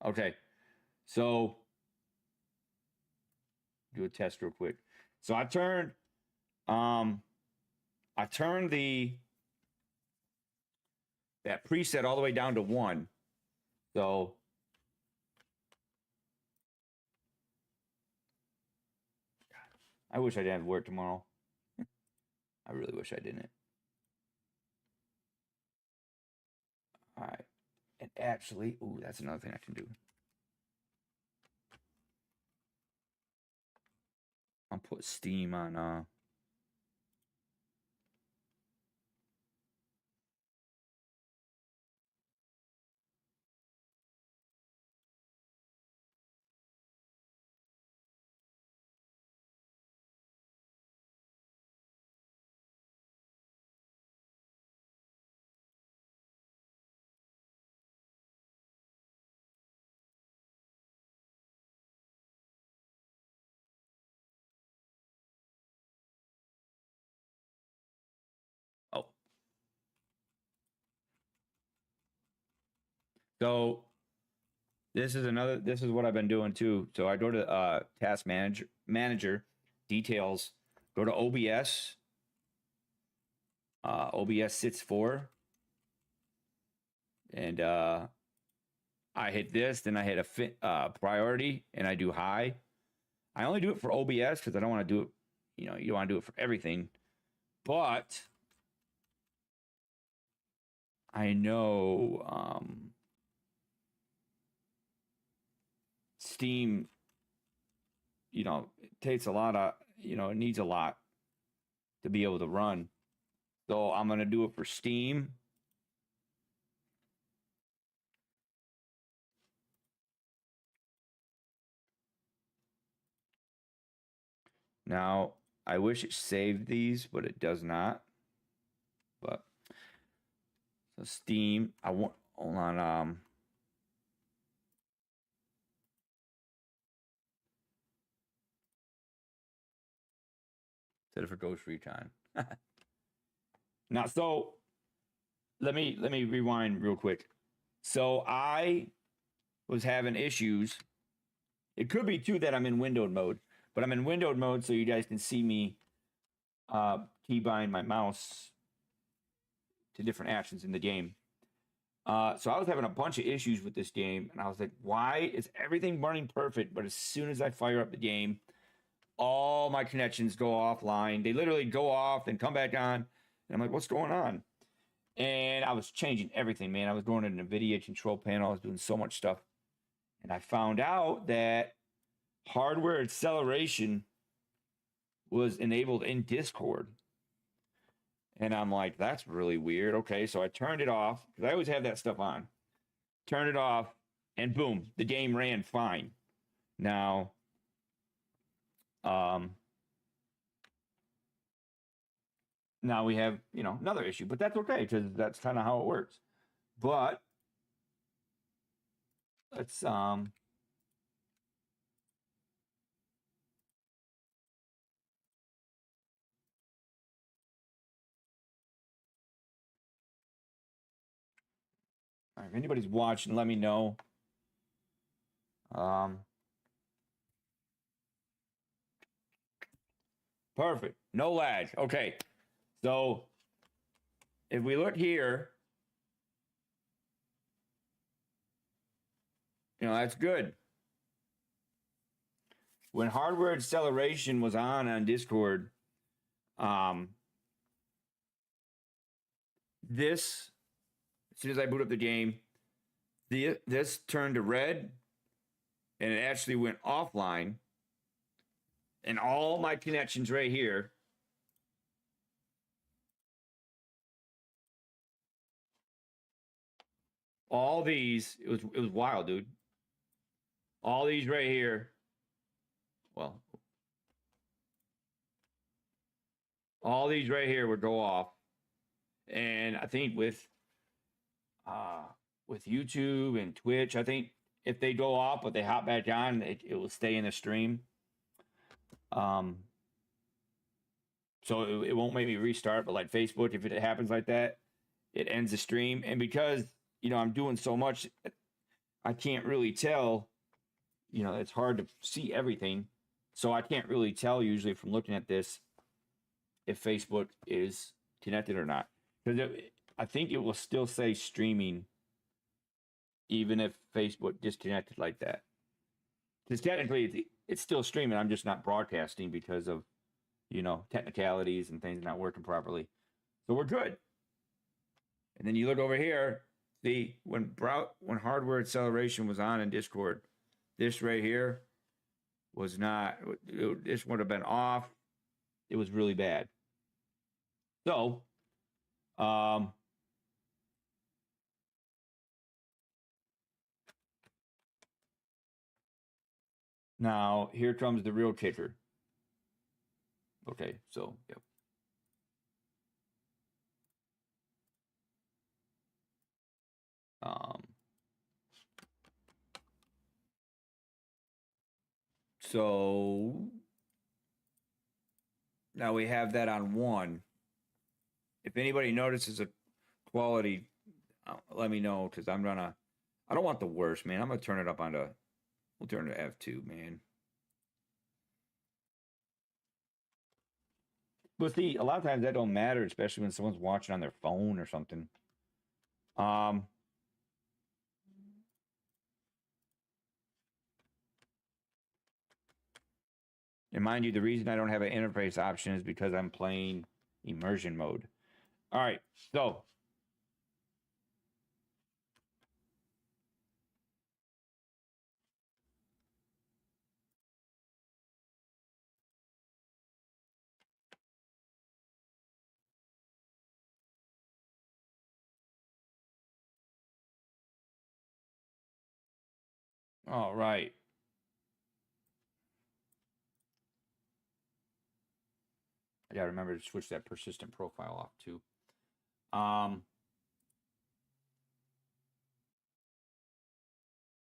Okay. So do a test real quick. So I turned that preset all the way down to 1. So I wish I didn't have work tomorrow. I really wish I didn't. All right. And actually, ooh, that's another thing I can do. I'll put Steam on oh. So this is what I've been doing too. So I go to task manager details, go to OBS, OBS sits for. And I hit this, then I hit a priority, and I do high. I only do it for OBS because I don't want to do it. You know, you don't want to do it for everything. But I know Steam, you know, it takes a lot of, you know, it needs a lot to be able to run. So I'm going to do it for Steam. Now, I wish it saved these, but it does not. But so Steam, I want, hold on, set it for grocery time. Now, so let me rewind real quick. So I was having issues. It could be too that I'm in windowed mode, but I'm in windowed mode so you guys can see me keybind my mouse to different actions in the game. So I was having a bunch of issues with this game, and I was like, why is everything running perfect? But as soon as I fire up the game, all my connections go offline. They literally go off and come back on. And I'm like, what's going on? And I was changing everything, man. I was going to the NVIDIA control panel. I was doing so much stuff. And I found out that hardware acceleration was enabled in Discord. And I'm like, that's really weird. Okay, so I turned it off because I always have that stuff on. Turned it off, and boom, the game ran fine. Now, now we have, you know, another issue, but that's okay because that's kind of how it works. But let's if anybody's watching, let me know. Perfect. No lag. Okay. So if we look here, you know, that's good. When hardware acceleration was on Discord, this, as soon as I boot up the game, this turned to red, and it actually went offline. And all my connections right here all these, it was wild, dude. All these right here, well, all these right here would go off. And I think with YouTube and Twitch, I think if they go off but they hop back on, it will stay in the stream. So it won't make me restart, but like Facebook, if it happens like that, it ends the stream. And because, you know, I'm doing so much, I can't really tell, you know, it's hard to see everything. So I can't really tell usually from looking at this if Facebook is connected or not. Because I think it will still say streaming even if Facebook disconnected like that. Because technically it's still streaming. I'm just not broadcasting because of, you know, technicalities and things not working properly. So we're good. And then you look over here, see, when hardware acceleration was on in Discord, this right here was not, this would have been off. It was really bad. So, now here comes the real kicker. Okay, so, yep. So now we have that on 1. If anybody notices a quality, let me know because I don't want the worst, man. I'm gonna turn it up we'll turn it to F2, man. But see, a lot of times that don't matter, especially when someone's watching on their phone or something. Um, and mind you, the reason I don't have an interface option is because I'm playing immersion mode. All right, so all right. I gotta remember to switch that persistent profile off too.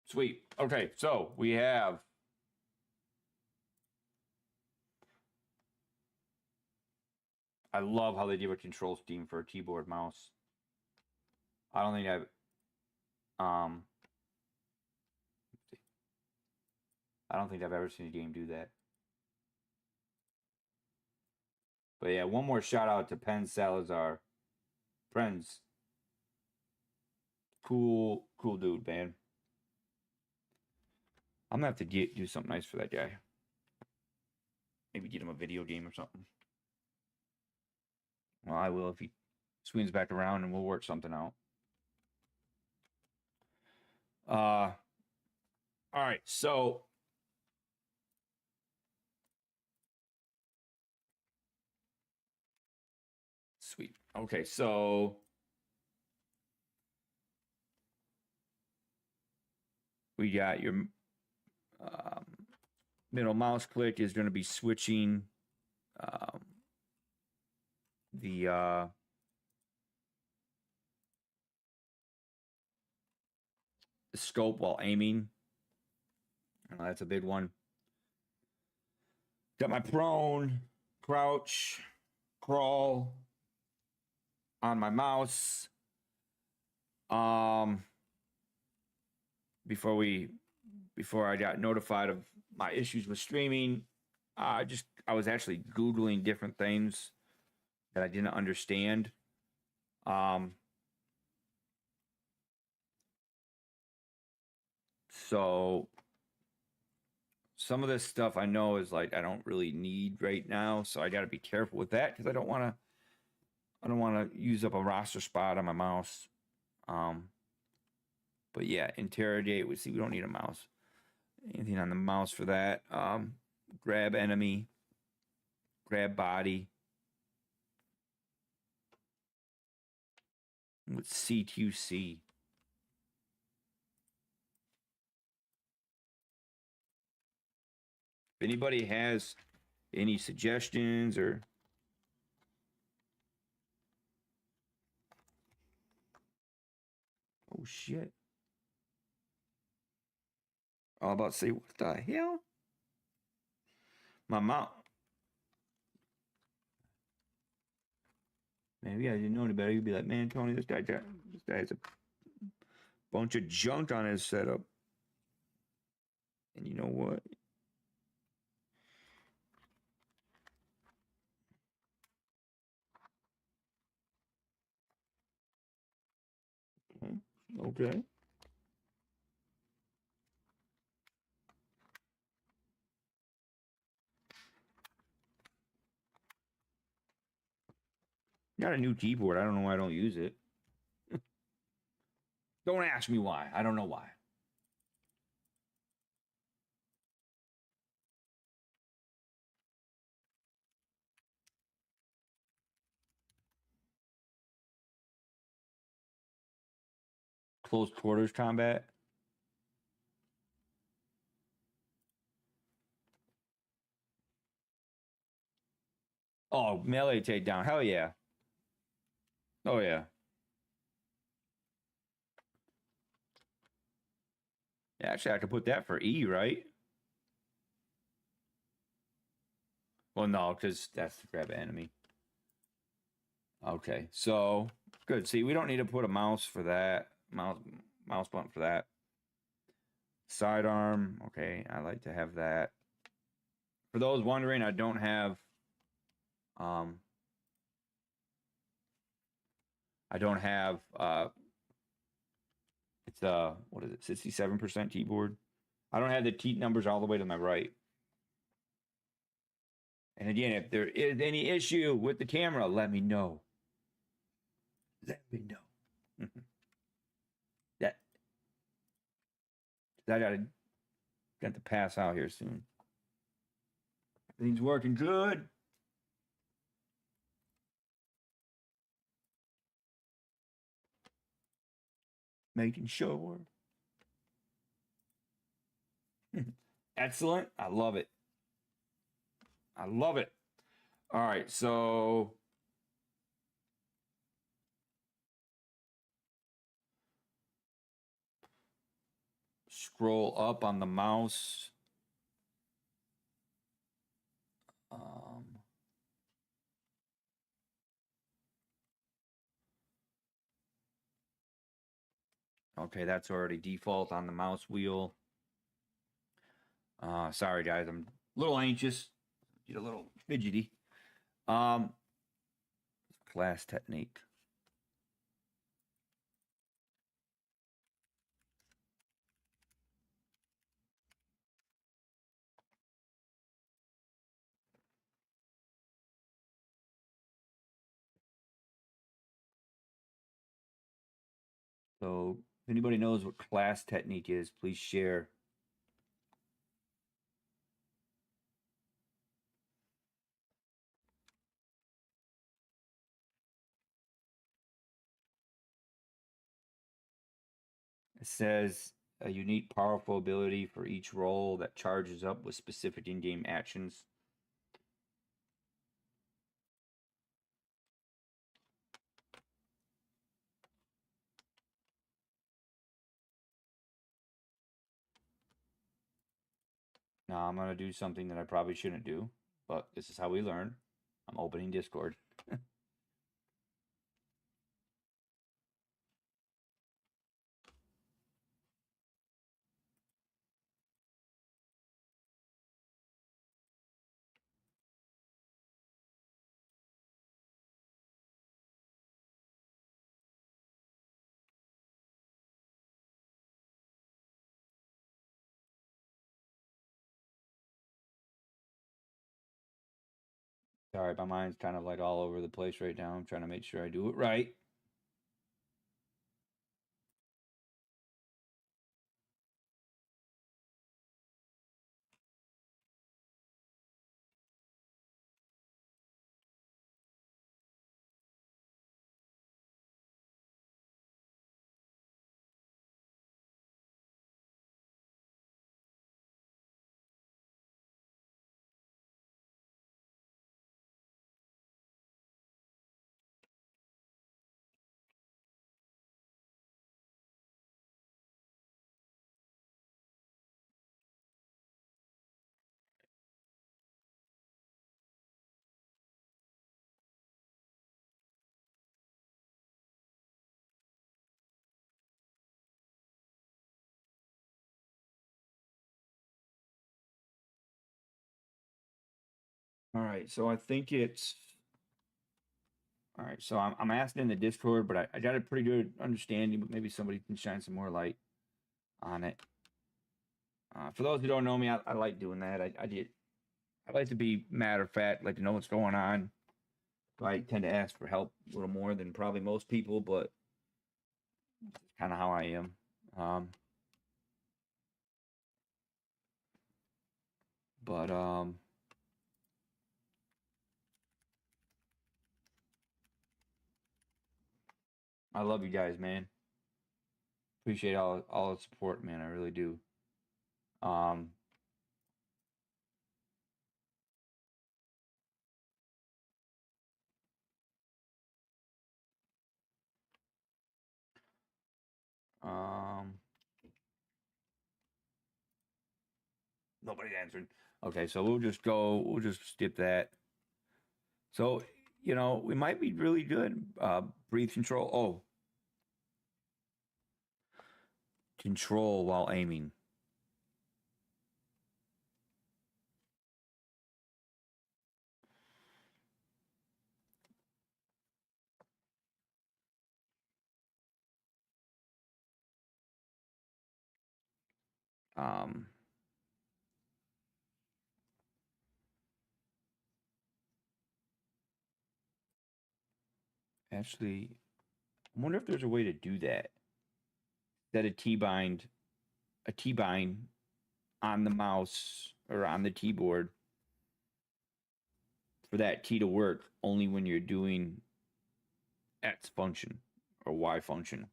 Sweet. Okay, so we have I love how they do a control scheme for a keyboard mouse. I don't think um I don't think I've ever seen a game do that. But yeah, one more shout out to Penn Salazar. Friends. Cool dude, man. I'm gonna have to do something nice for that guy. Maybe get him a video game or something. Well, I will if he swings back around and we'll work something out. All right, so sweet. Okay, so we got your middle mouse click is going to be switching the scope while aiming. That's a big one. Got my prone, crouch, crawl on my mouse. Before I got notified of my issues with streaming, I was actually Googling different things that I didn't understand. So some of this stuff I know is like I don't really need right now, so I got to be careful with that because I don't want to use up a roster spot on my mouse. But yeah, interrogate. We don't need a mouse. Anything on the mouse for that? Grab enemy, grab body. With CQC. If anybody has any suggestions or oh shit. I was about to say, what the hell? My mom. Maybe I didn't know any better. You'd be like, man, Tony, this guy has a bunch of junk on his setup. And you know what? Okay. Got a new keyboard. I don't know why I don't use it. Don't ask me why. I don't know why. Close quarters combat. Oh, melee takedown. Hell yeah. Oh yeah. Actually, I could put that for E, right? Well, no, because that's to grab enemy. Okay, so good. See, we don't need to put a mouse for that. Mouse button for that. Sidearm. Okay, I like to have that. For those wondering, I don't have I don't have it's what is it, 67% keyboard. I don't have the teat numbers all the way to my right. And again, if there is any issue with the camera, let me know. Let me know. that I got to pass out here soon. Everything's working good. Making sure. Excellent. I love it. I love it. All right, so scroll up on the mouse. Okay, that's already default on the mouse wheel. Sorry guys, I'm a little anxious, get a little fidgety. Class technique. So if anybody knows what class technique is, please share. It says a unique, powerful ability for each role that charges up with specific in-game actions. Now I'm gonna do something that I probably shouldn't do, but this is how we learn. I'm opening Discord. Sorry, my mind's kind of like all over the place right now. I'm trying to make sure I do it right. All right, so I think it's all right. So I'm asking in the Discord, but I got a pretty good understanding. But maybe somebody can shine some more light on it. For those who don't know me, I like doing that. I like to be matter of fact, like to know what's going on. I tend to ask for help a little more than probably most people, but kind of how I am. But I love you guys, man. Appreciate all the support, man. I really do. Um, um, Nobody answered. Okay, so we'll just go. We'll just skip that. So we might be really good. Breathe control. Oh, control while aiming. Um, actually, I wonder if there's a way to do that. Set a T bind on the mouse or on the keyboard for that key to work only when you're doing X function or Y function.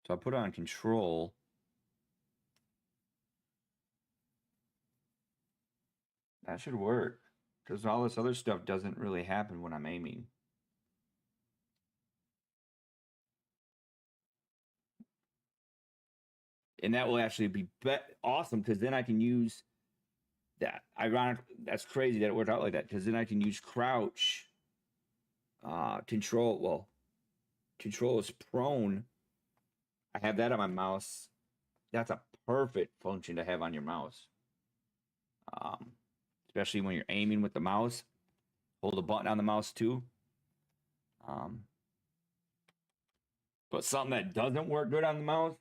So I put on control. That should work because all this other stuff doesn't really happen when I'm aiming. And that will actually be awesome because then I can use that. Ironic, that's crazy that it worked out like that because then I can use crouch, control. Well, control is prone. I have that on my mouse. That's a perfect function to have on your mouse, especially when you're aiming with the mouse. Hold a button on the mouse too. Um, but something that doesn't work good on the mouse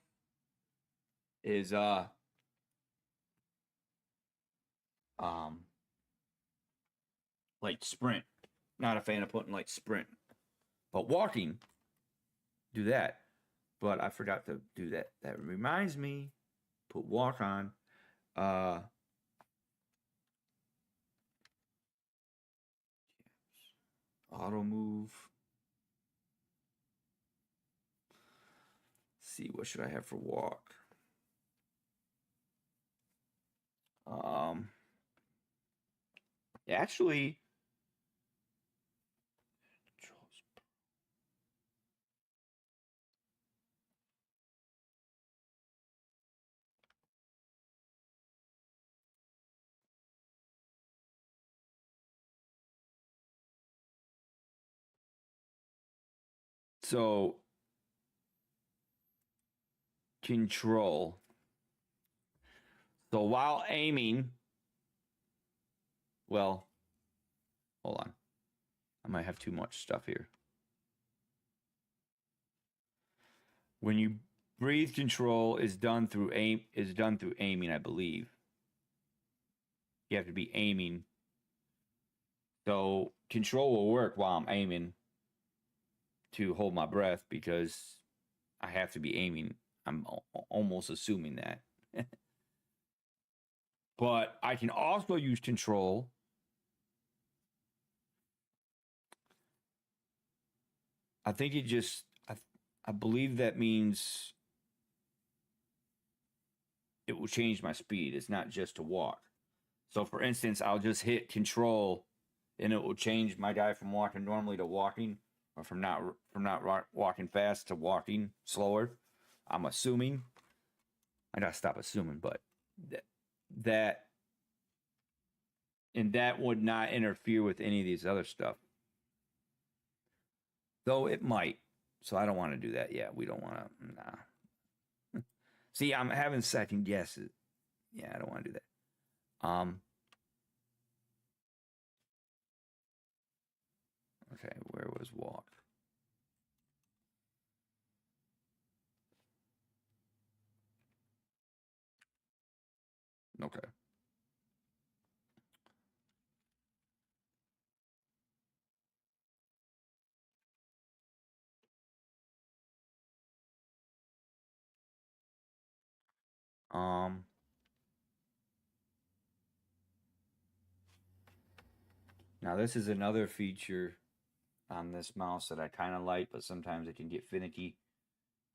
is um like sprint. Not a fan of putting like sprint. But walking, do that. But I forgot to do that. That reminds me, put walk on. Auto move. Let's see, what should I have for walk? Actually, so control. So while aiming, well, hold on. I might have too much stuff here. When you breathe control is done through aiming, I believe. You have to be aiming. So control will work while I'm aiming to hold my breath because I have to be aiming. I'm almost assuming that. But I can also use control I think it just I believe that means it will change my speed. It's not just to walk. So for instance, I'll just hit control and it will change my guy from walking normally to walking or from not walking fast to walking slower. I'm assuming. I got to stop assuming, but that and that would not interfere with any of these other stuff. Though it might. So I don't want to do that yet. We don't want to. Nah. See, I'm having second guesses. Yeah, I don't want to do that. Okay, where was walk? Okay. Um Now this is another feature on this mouse that I kind of like, but sometimes it can get finicky.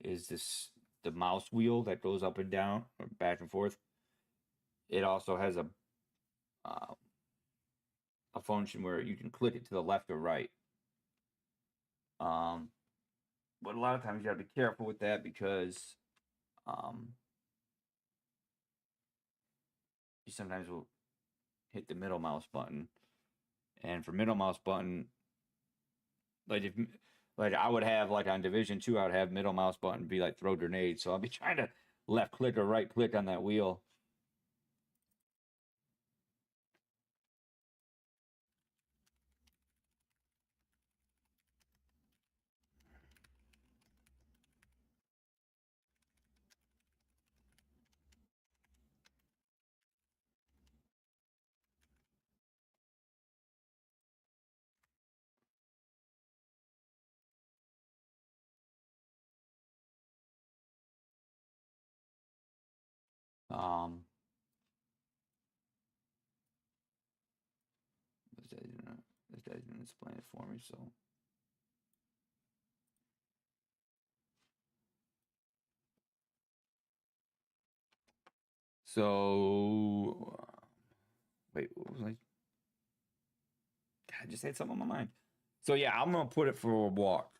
Is this the mouse wheel that goes up and down or back and forth? It also has uh, a function where you can click it to the left or right. Um, but a lot of times you got to be careful with that because you sometimes will hit the middle mouse button And for middle mouse button, like if like I would have like on Division 2, I would have middle mouse button be like throw grenade. So I'll be trying to left click or right click on that wheel. Um, this guy's gonna explain it for me. So wait, what was I? I just had something on my mind. So yeah, I'm gonna put it for a walk.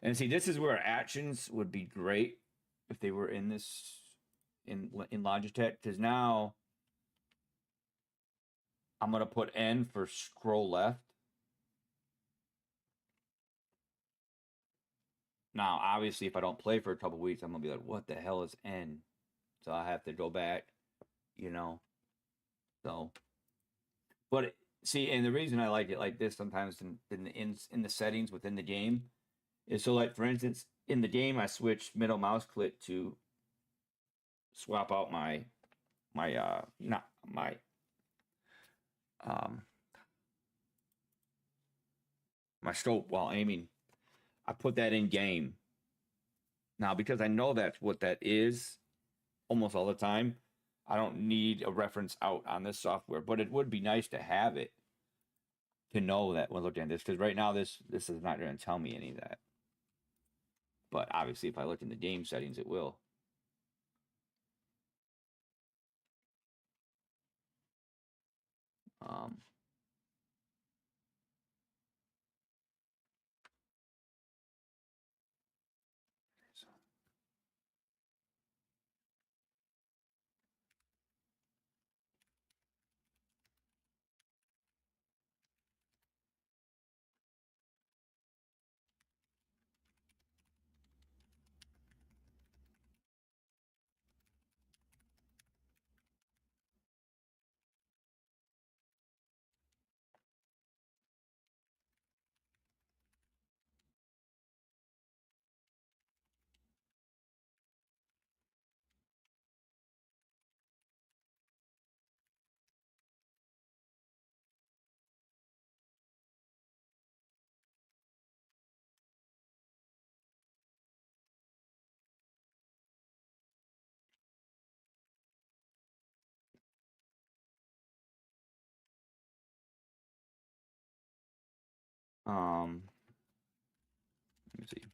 And see, this is where actions would be great if they were in this in Logitech, because now I'm gonna put N for scroll left. Now, obviously, if I don't play for a couple weeks, I'm gonna be like, "What the hell is N?" So I have to go back, you know. So, but see, and the reason I like it like this sometimes in the settings within the game is so like for instance in the game I switched middle mouse click to swap out my not my um my scope while aiming. I put that in game. Now because I know that's what that is almost all the time, I don't need a reference out on this software, but it would be nice to have it to know that when looking at this, because right now this is not going to tell me any of that. But obviously if I look in the game settings, it will. Um, um, let me see.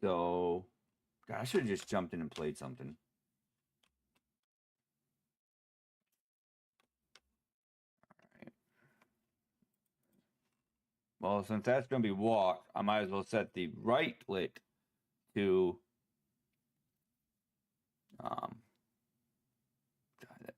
So, God, I should have just jumped in and played something. Right. Well, since that's going to be walk, I might as well set the right click to um. God,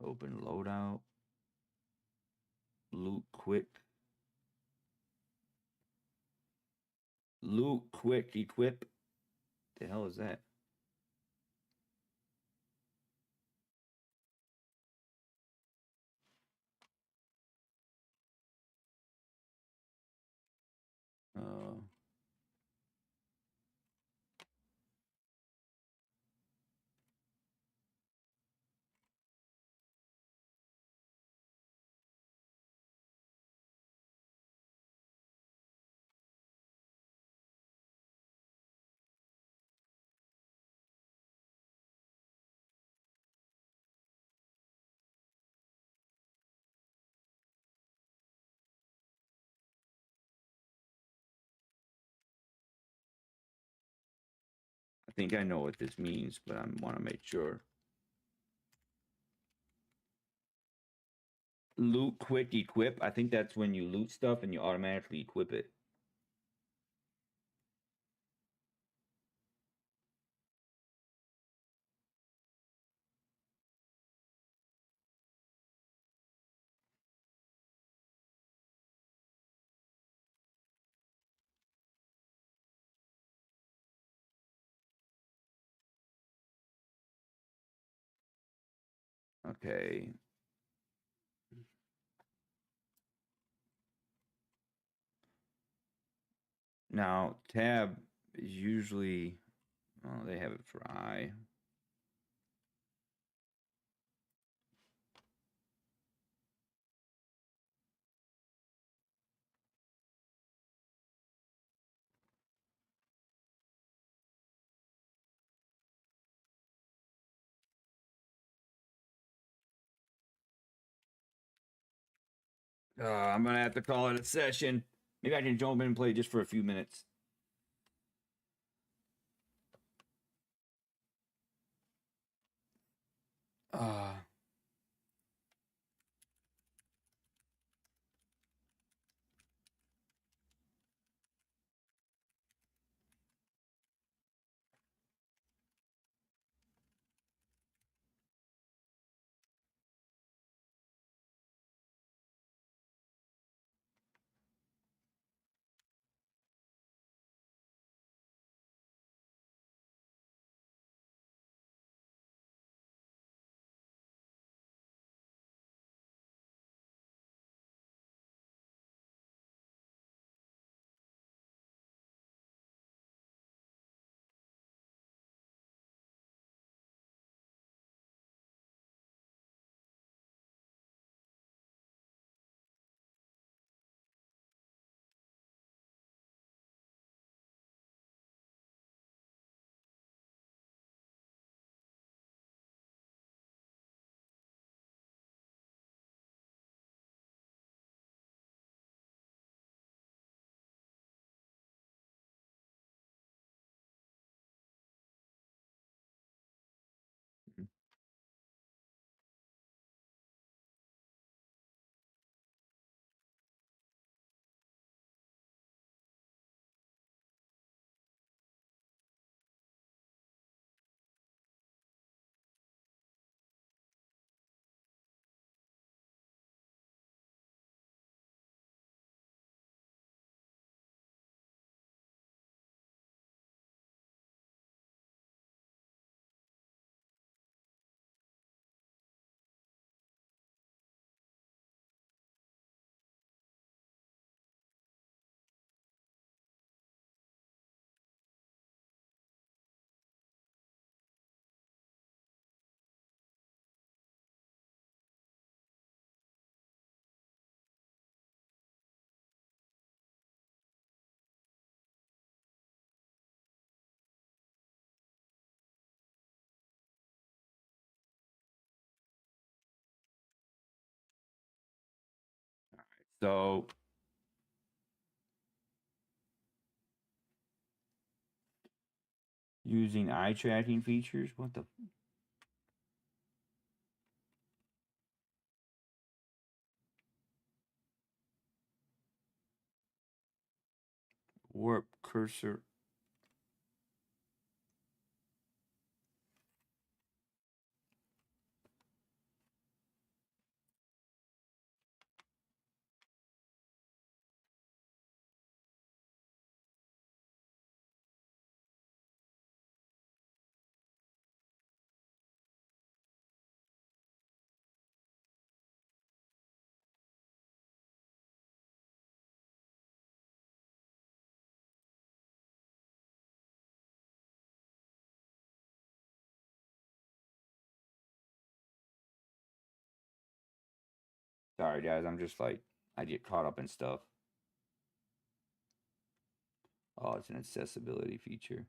open loadout, loot quick, loot quick equip. The hell is that? Uh, I think I know what this means, but I want to make sure. Loot quick equip. I think that's when you loot stuff and you automatically equip it. Okay. Now, tab is usually, oh, they have it for I. I'm gonna have to call it a session. Maybe I can jump in and play just for a few minutes. Uh, so using eye tracking features. What the? Warp cursor. Sorry, guys. I'm just like, I get caught up in stuff. Oh, it's an accessibility feature.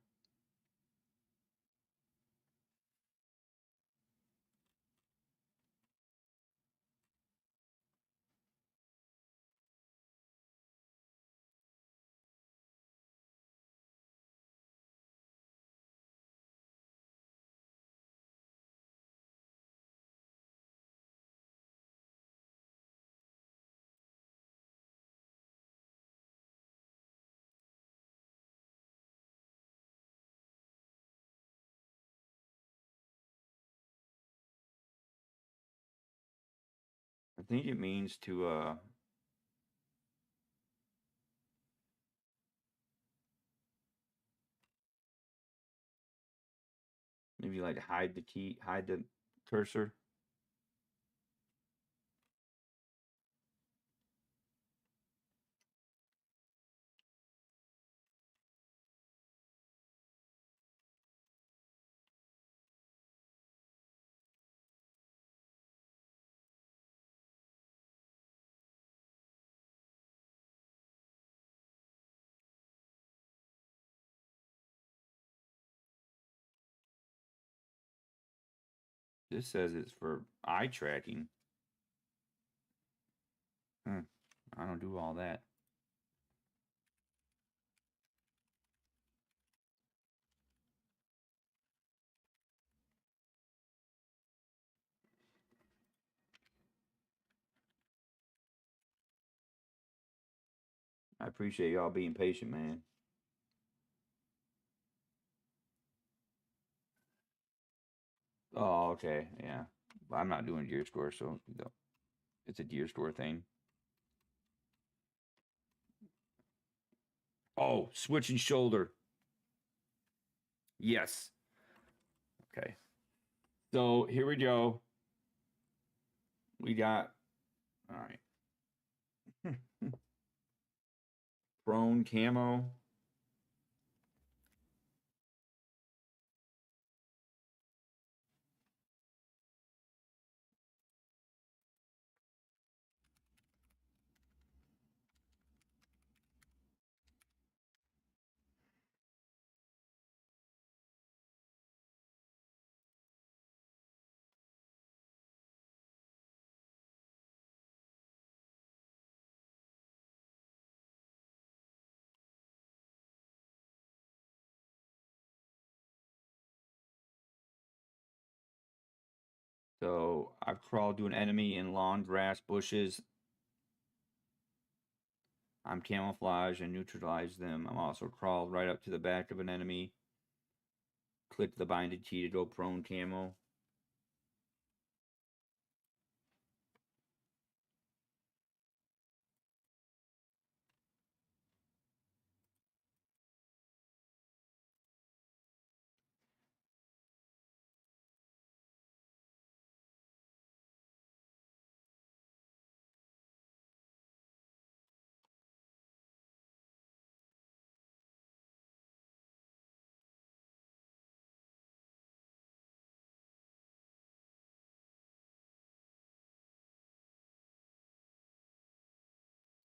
I think it means to maybe like hide the key, hide the cursor. This says it's for eye tracking. I don't do all that. I appreciate y'all being patient, man. Oh, okay, yeah. But I'm not doing gear score, so it's a gear score thing. Oh, switching shoulder. Yes. Okay. So here we go. We got, all right. Prone camo. So I've crawled to an enemy in lawn, grass, bushes. I'm camouflaged and neutralized them. I'm also crawled right up to the back of an enemy. Click the binded key to go prone camo.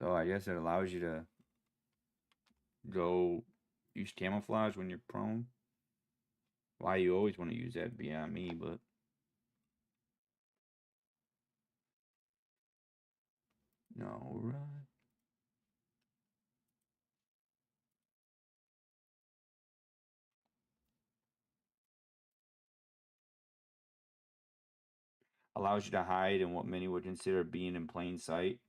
So I guess it allows you to go use camouflage when you're prone. Why you always want to use that beyond me, but no, right. Allows you to hide in what many would consider being in plain sight.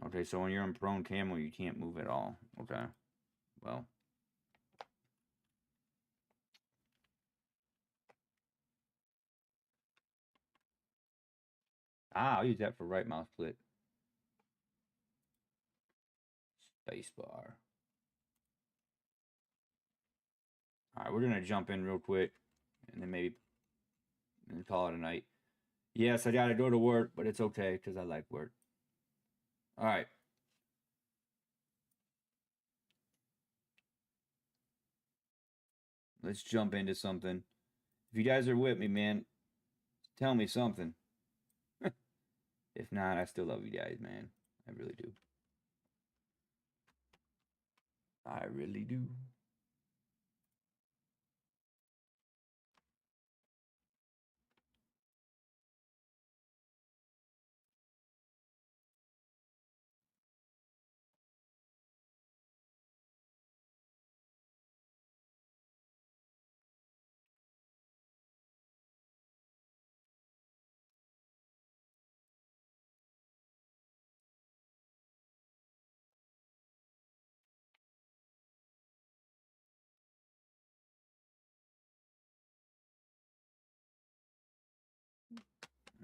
Okay, so when you're in prone camo, you can't move at all. Okay, well. I'll use that for right mouse click. Spacebar. All right, we're gonna jump in real quick, and then maybe call it a night. Yes, I gotta go to work, but it's okay because I like work. All right. Let's jump into something. If you guys are with me, man, tell me something. If not, I still love you guys, man. I really do. I really do.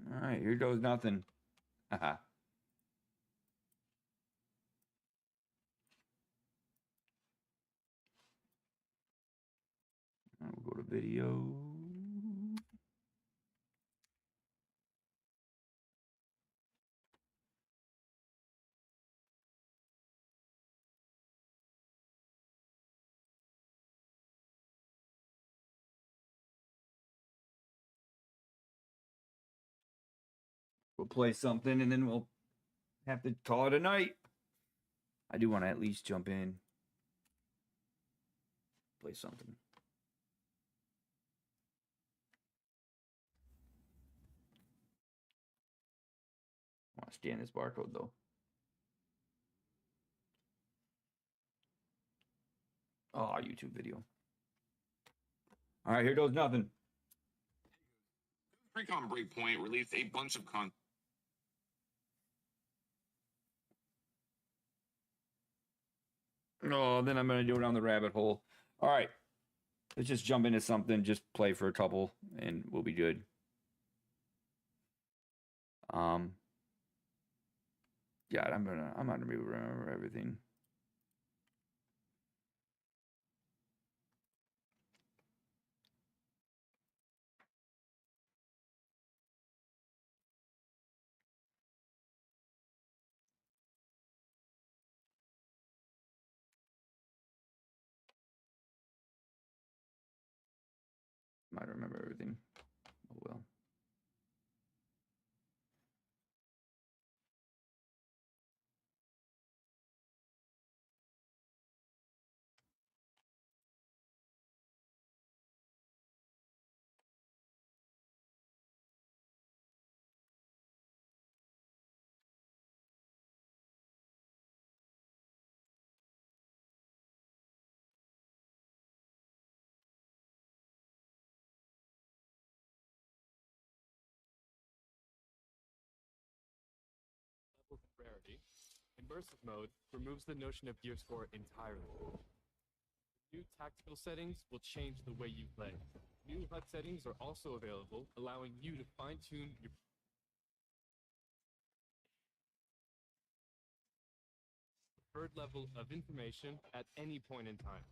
All right, here goes nothing. Haha. We'll go to video. We'll play something and then we'll have to call it a night. I do want to at least jump in, play something. I want to scan this barcode though. Oh, YouTube video. All right, here goes nothing. Precon Breakpoint released a bunch of content. Oh, then I'm gonna go down the rabbit hole. All right, let's just jump into something. Just play for a couple, and we'll be good. God, I'm not gonna be able to remember everything. Might remember everything. Oh well. Level of rarity. Immersive mode removes the notion of gear score entirely. New tactical settings will change the way you play. New HUD settings are also available, allowing you to fine-tune your preferred level of information at any point in time.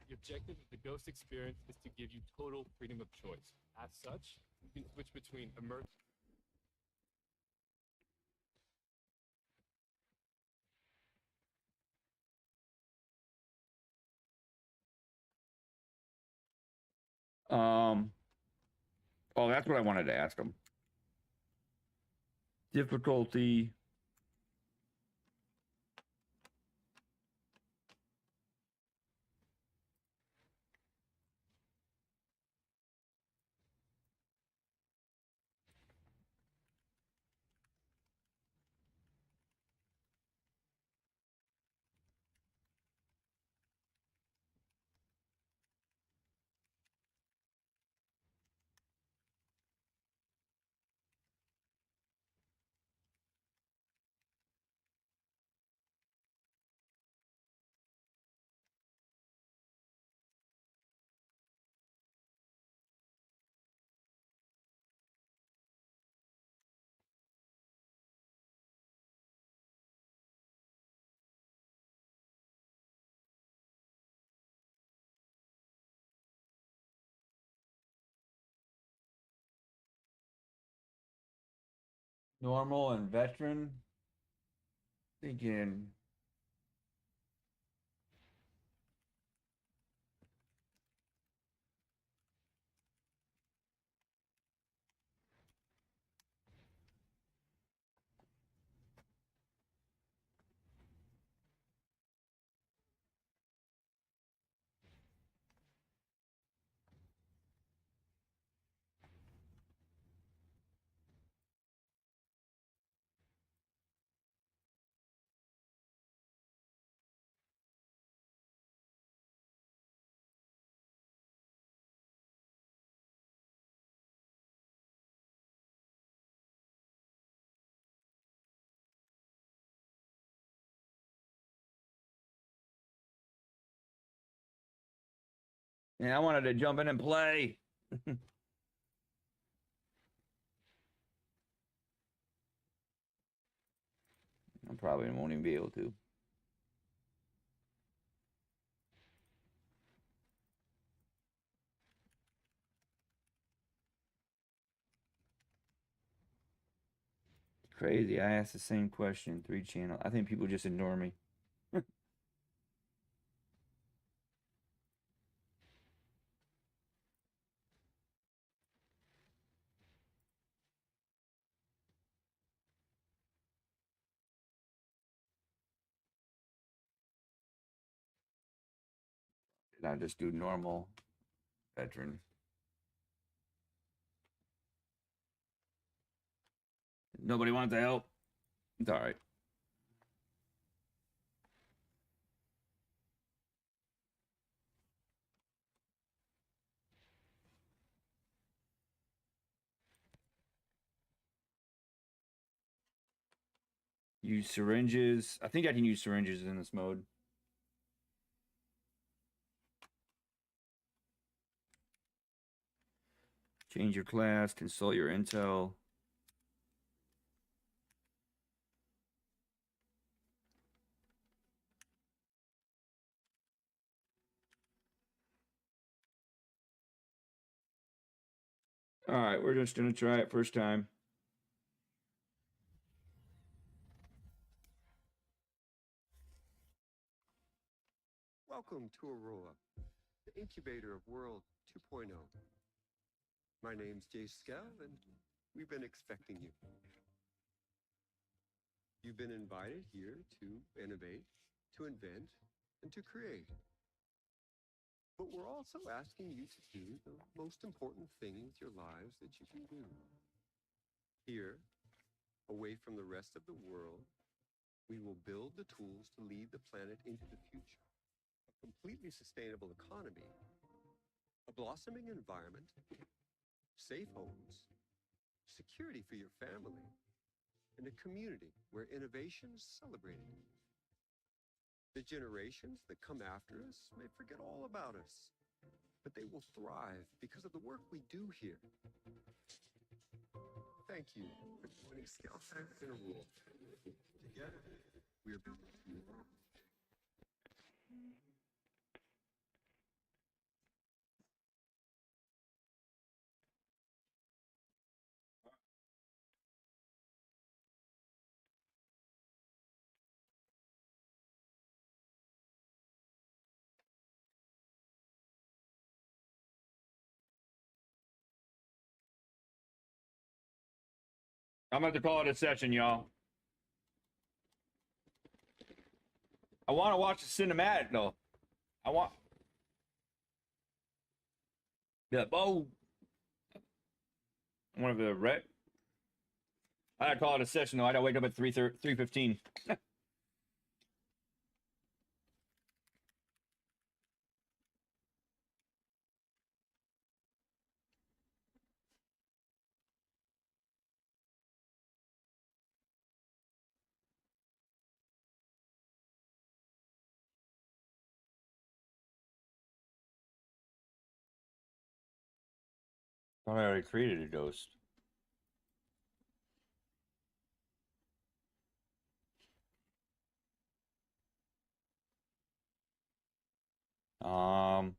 The objective of the Ghost experience is to give you total freedom of choice. As such, you can switch between immersive Oh, that's what I wanted to ask him. Difficulty. Normal and veteran. Thinking. And I wanted to jump in and play. I probably won't even be able to. Crazy. I asked the same question, 3 channel. I think people just ignore me. And I just do normal veteran. Nobody wants to help. It's all right. Use syringes. I think I can use syringes in this mode. Change your class. Consult your intel. All right, we're just gonna try it first time. Welcome to Aurora, the incubator of World 2.0. My name's Jay Skell, and we've been expecting you. You've been invited here to innovate, to invent, and to create. But we're also asking you to do the most important thing with your lives that you can do. Here, away from the rest of the world, we will build the tools to lead the planet into the future. A completely sustainable economy, a blossoming environment, safe homes, security for your family, and a community where innovation is celebrated. The generations that come after us may forget all about us, but they will thrive because of the work we do here. Thank you for joining Scalfax in Aurora. Together, we are building a new world. I'm about to call it a session, y'all. I want to watch the cinematic though. I want. Yeah, oh. One of the red. I gotta call it a session though. I gotta wake up at 3:15. Thought I already created a ghost. Um.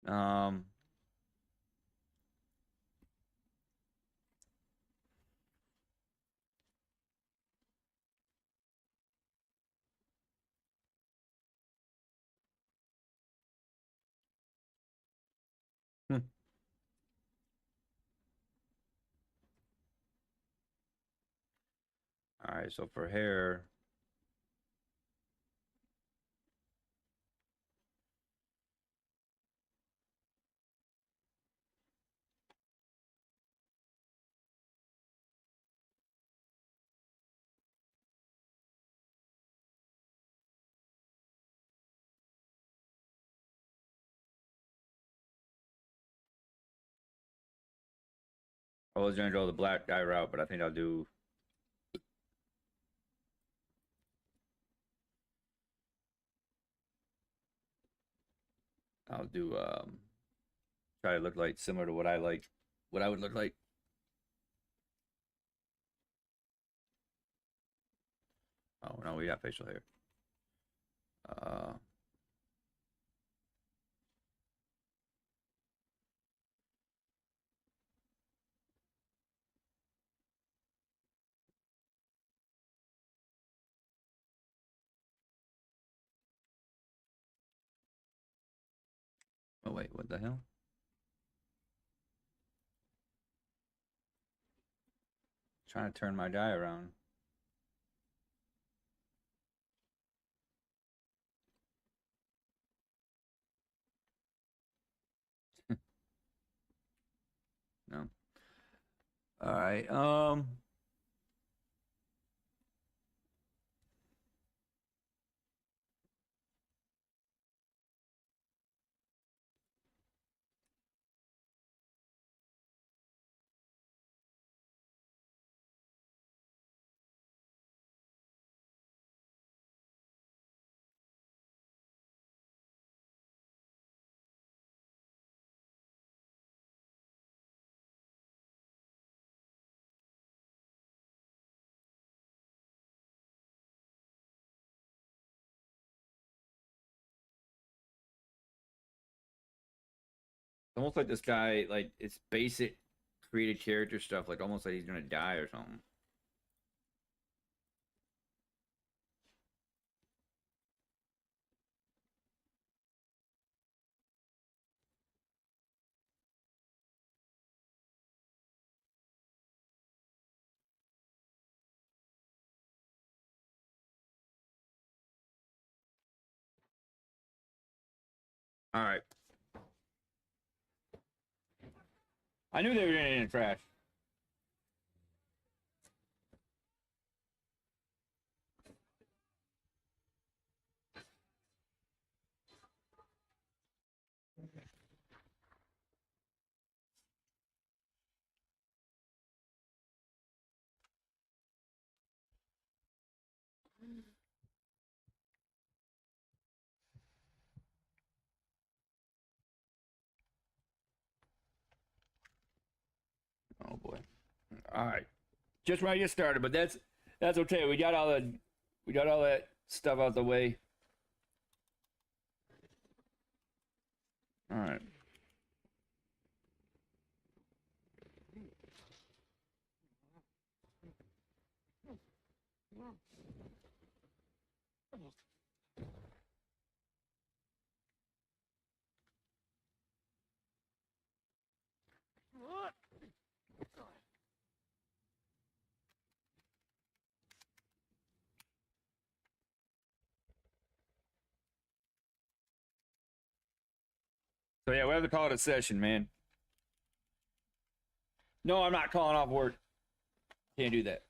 Um. hmm. All right, so for hair, I was gonna go the black dye route, but I think I'll do try to look like similar to what I like, what I would look like. Oh no, we got facial hair. Uh, oh wait, what the hell? Trying to turn my dye around. No. All right. Almost like this guy, like it's basic created character stuff, like almost like he's gonna die or something. All right. I knew they were gonna end in trash. Oh boy. All right. Just when I get started, but that's okay. We got all that stuff out the way. All right. So yeah, we have to call it a session, man. No, I'm not calling off work. Can't do that.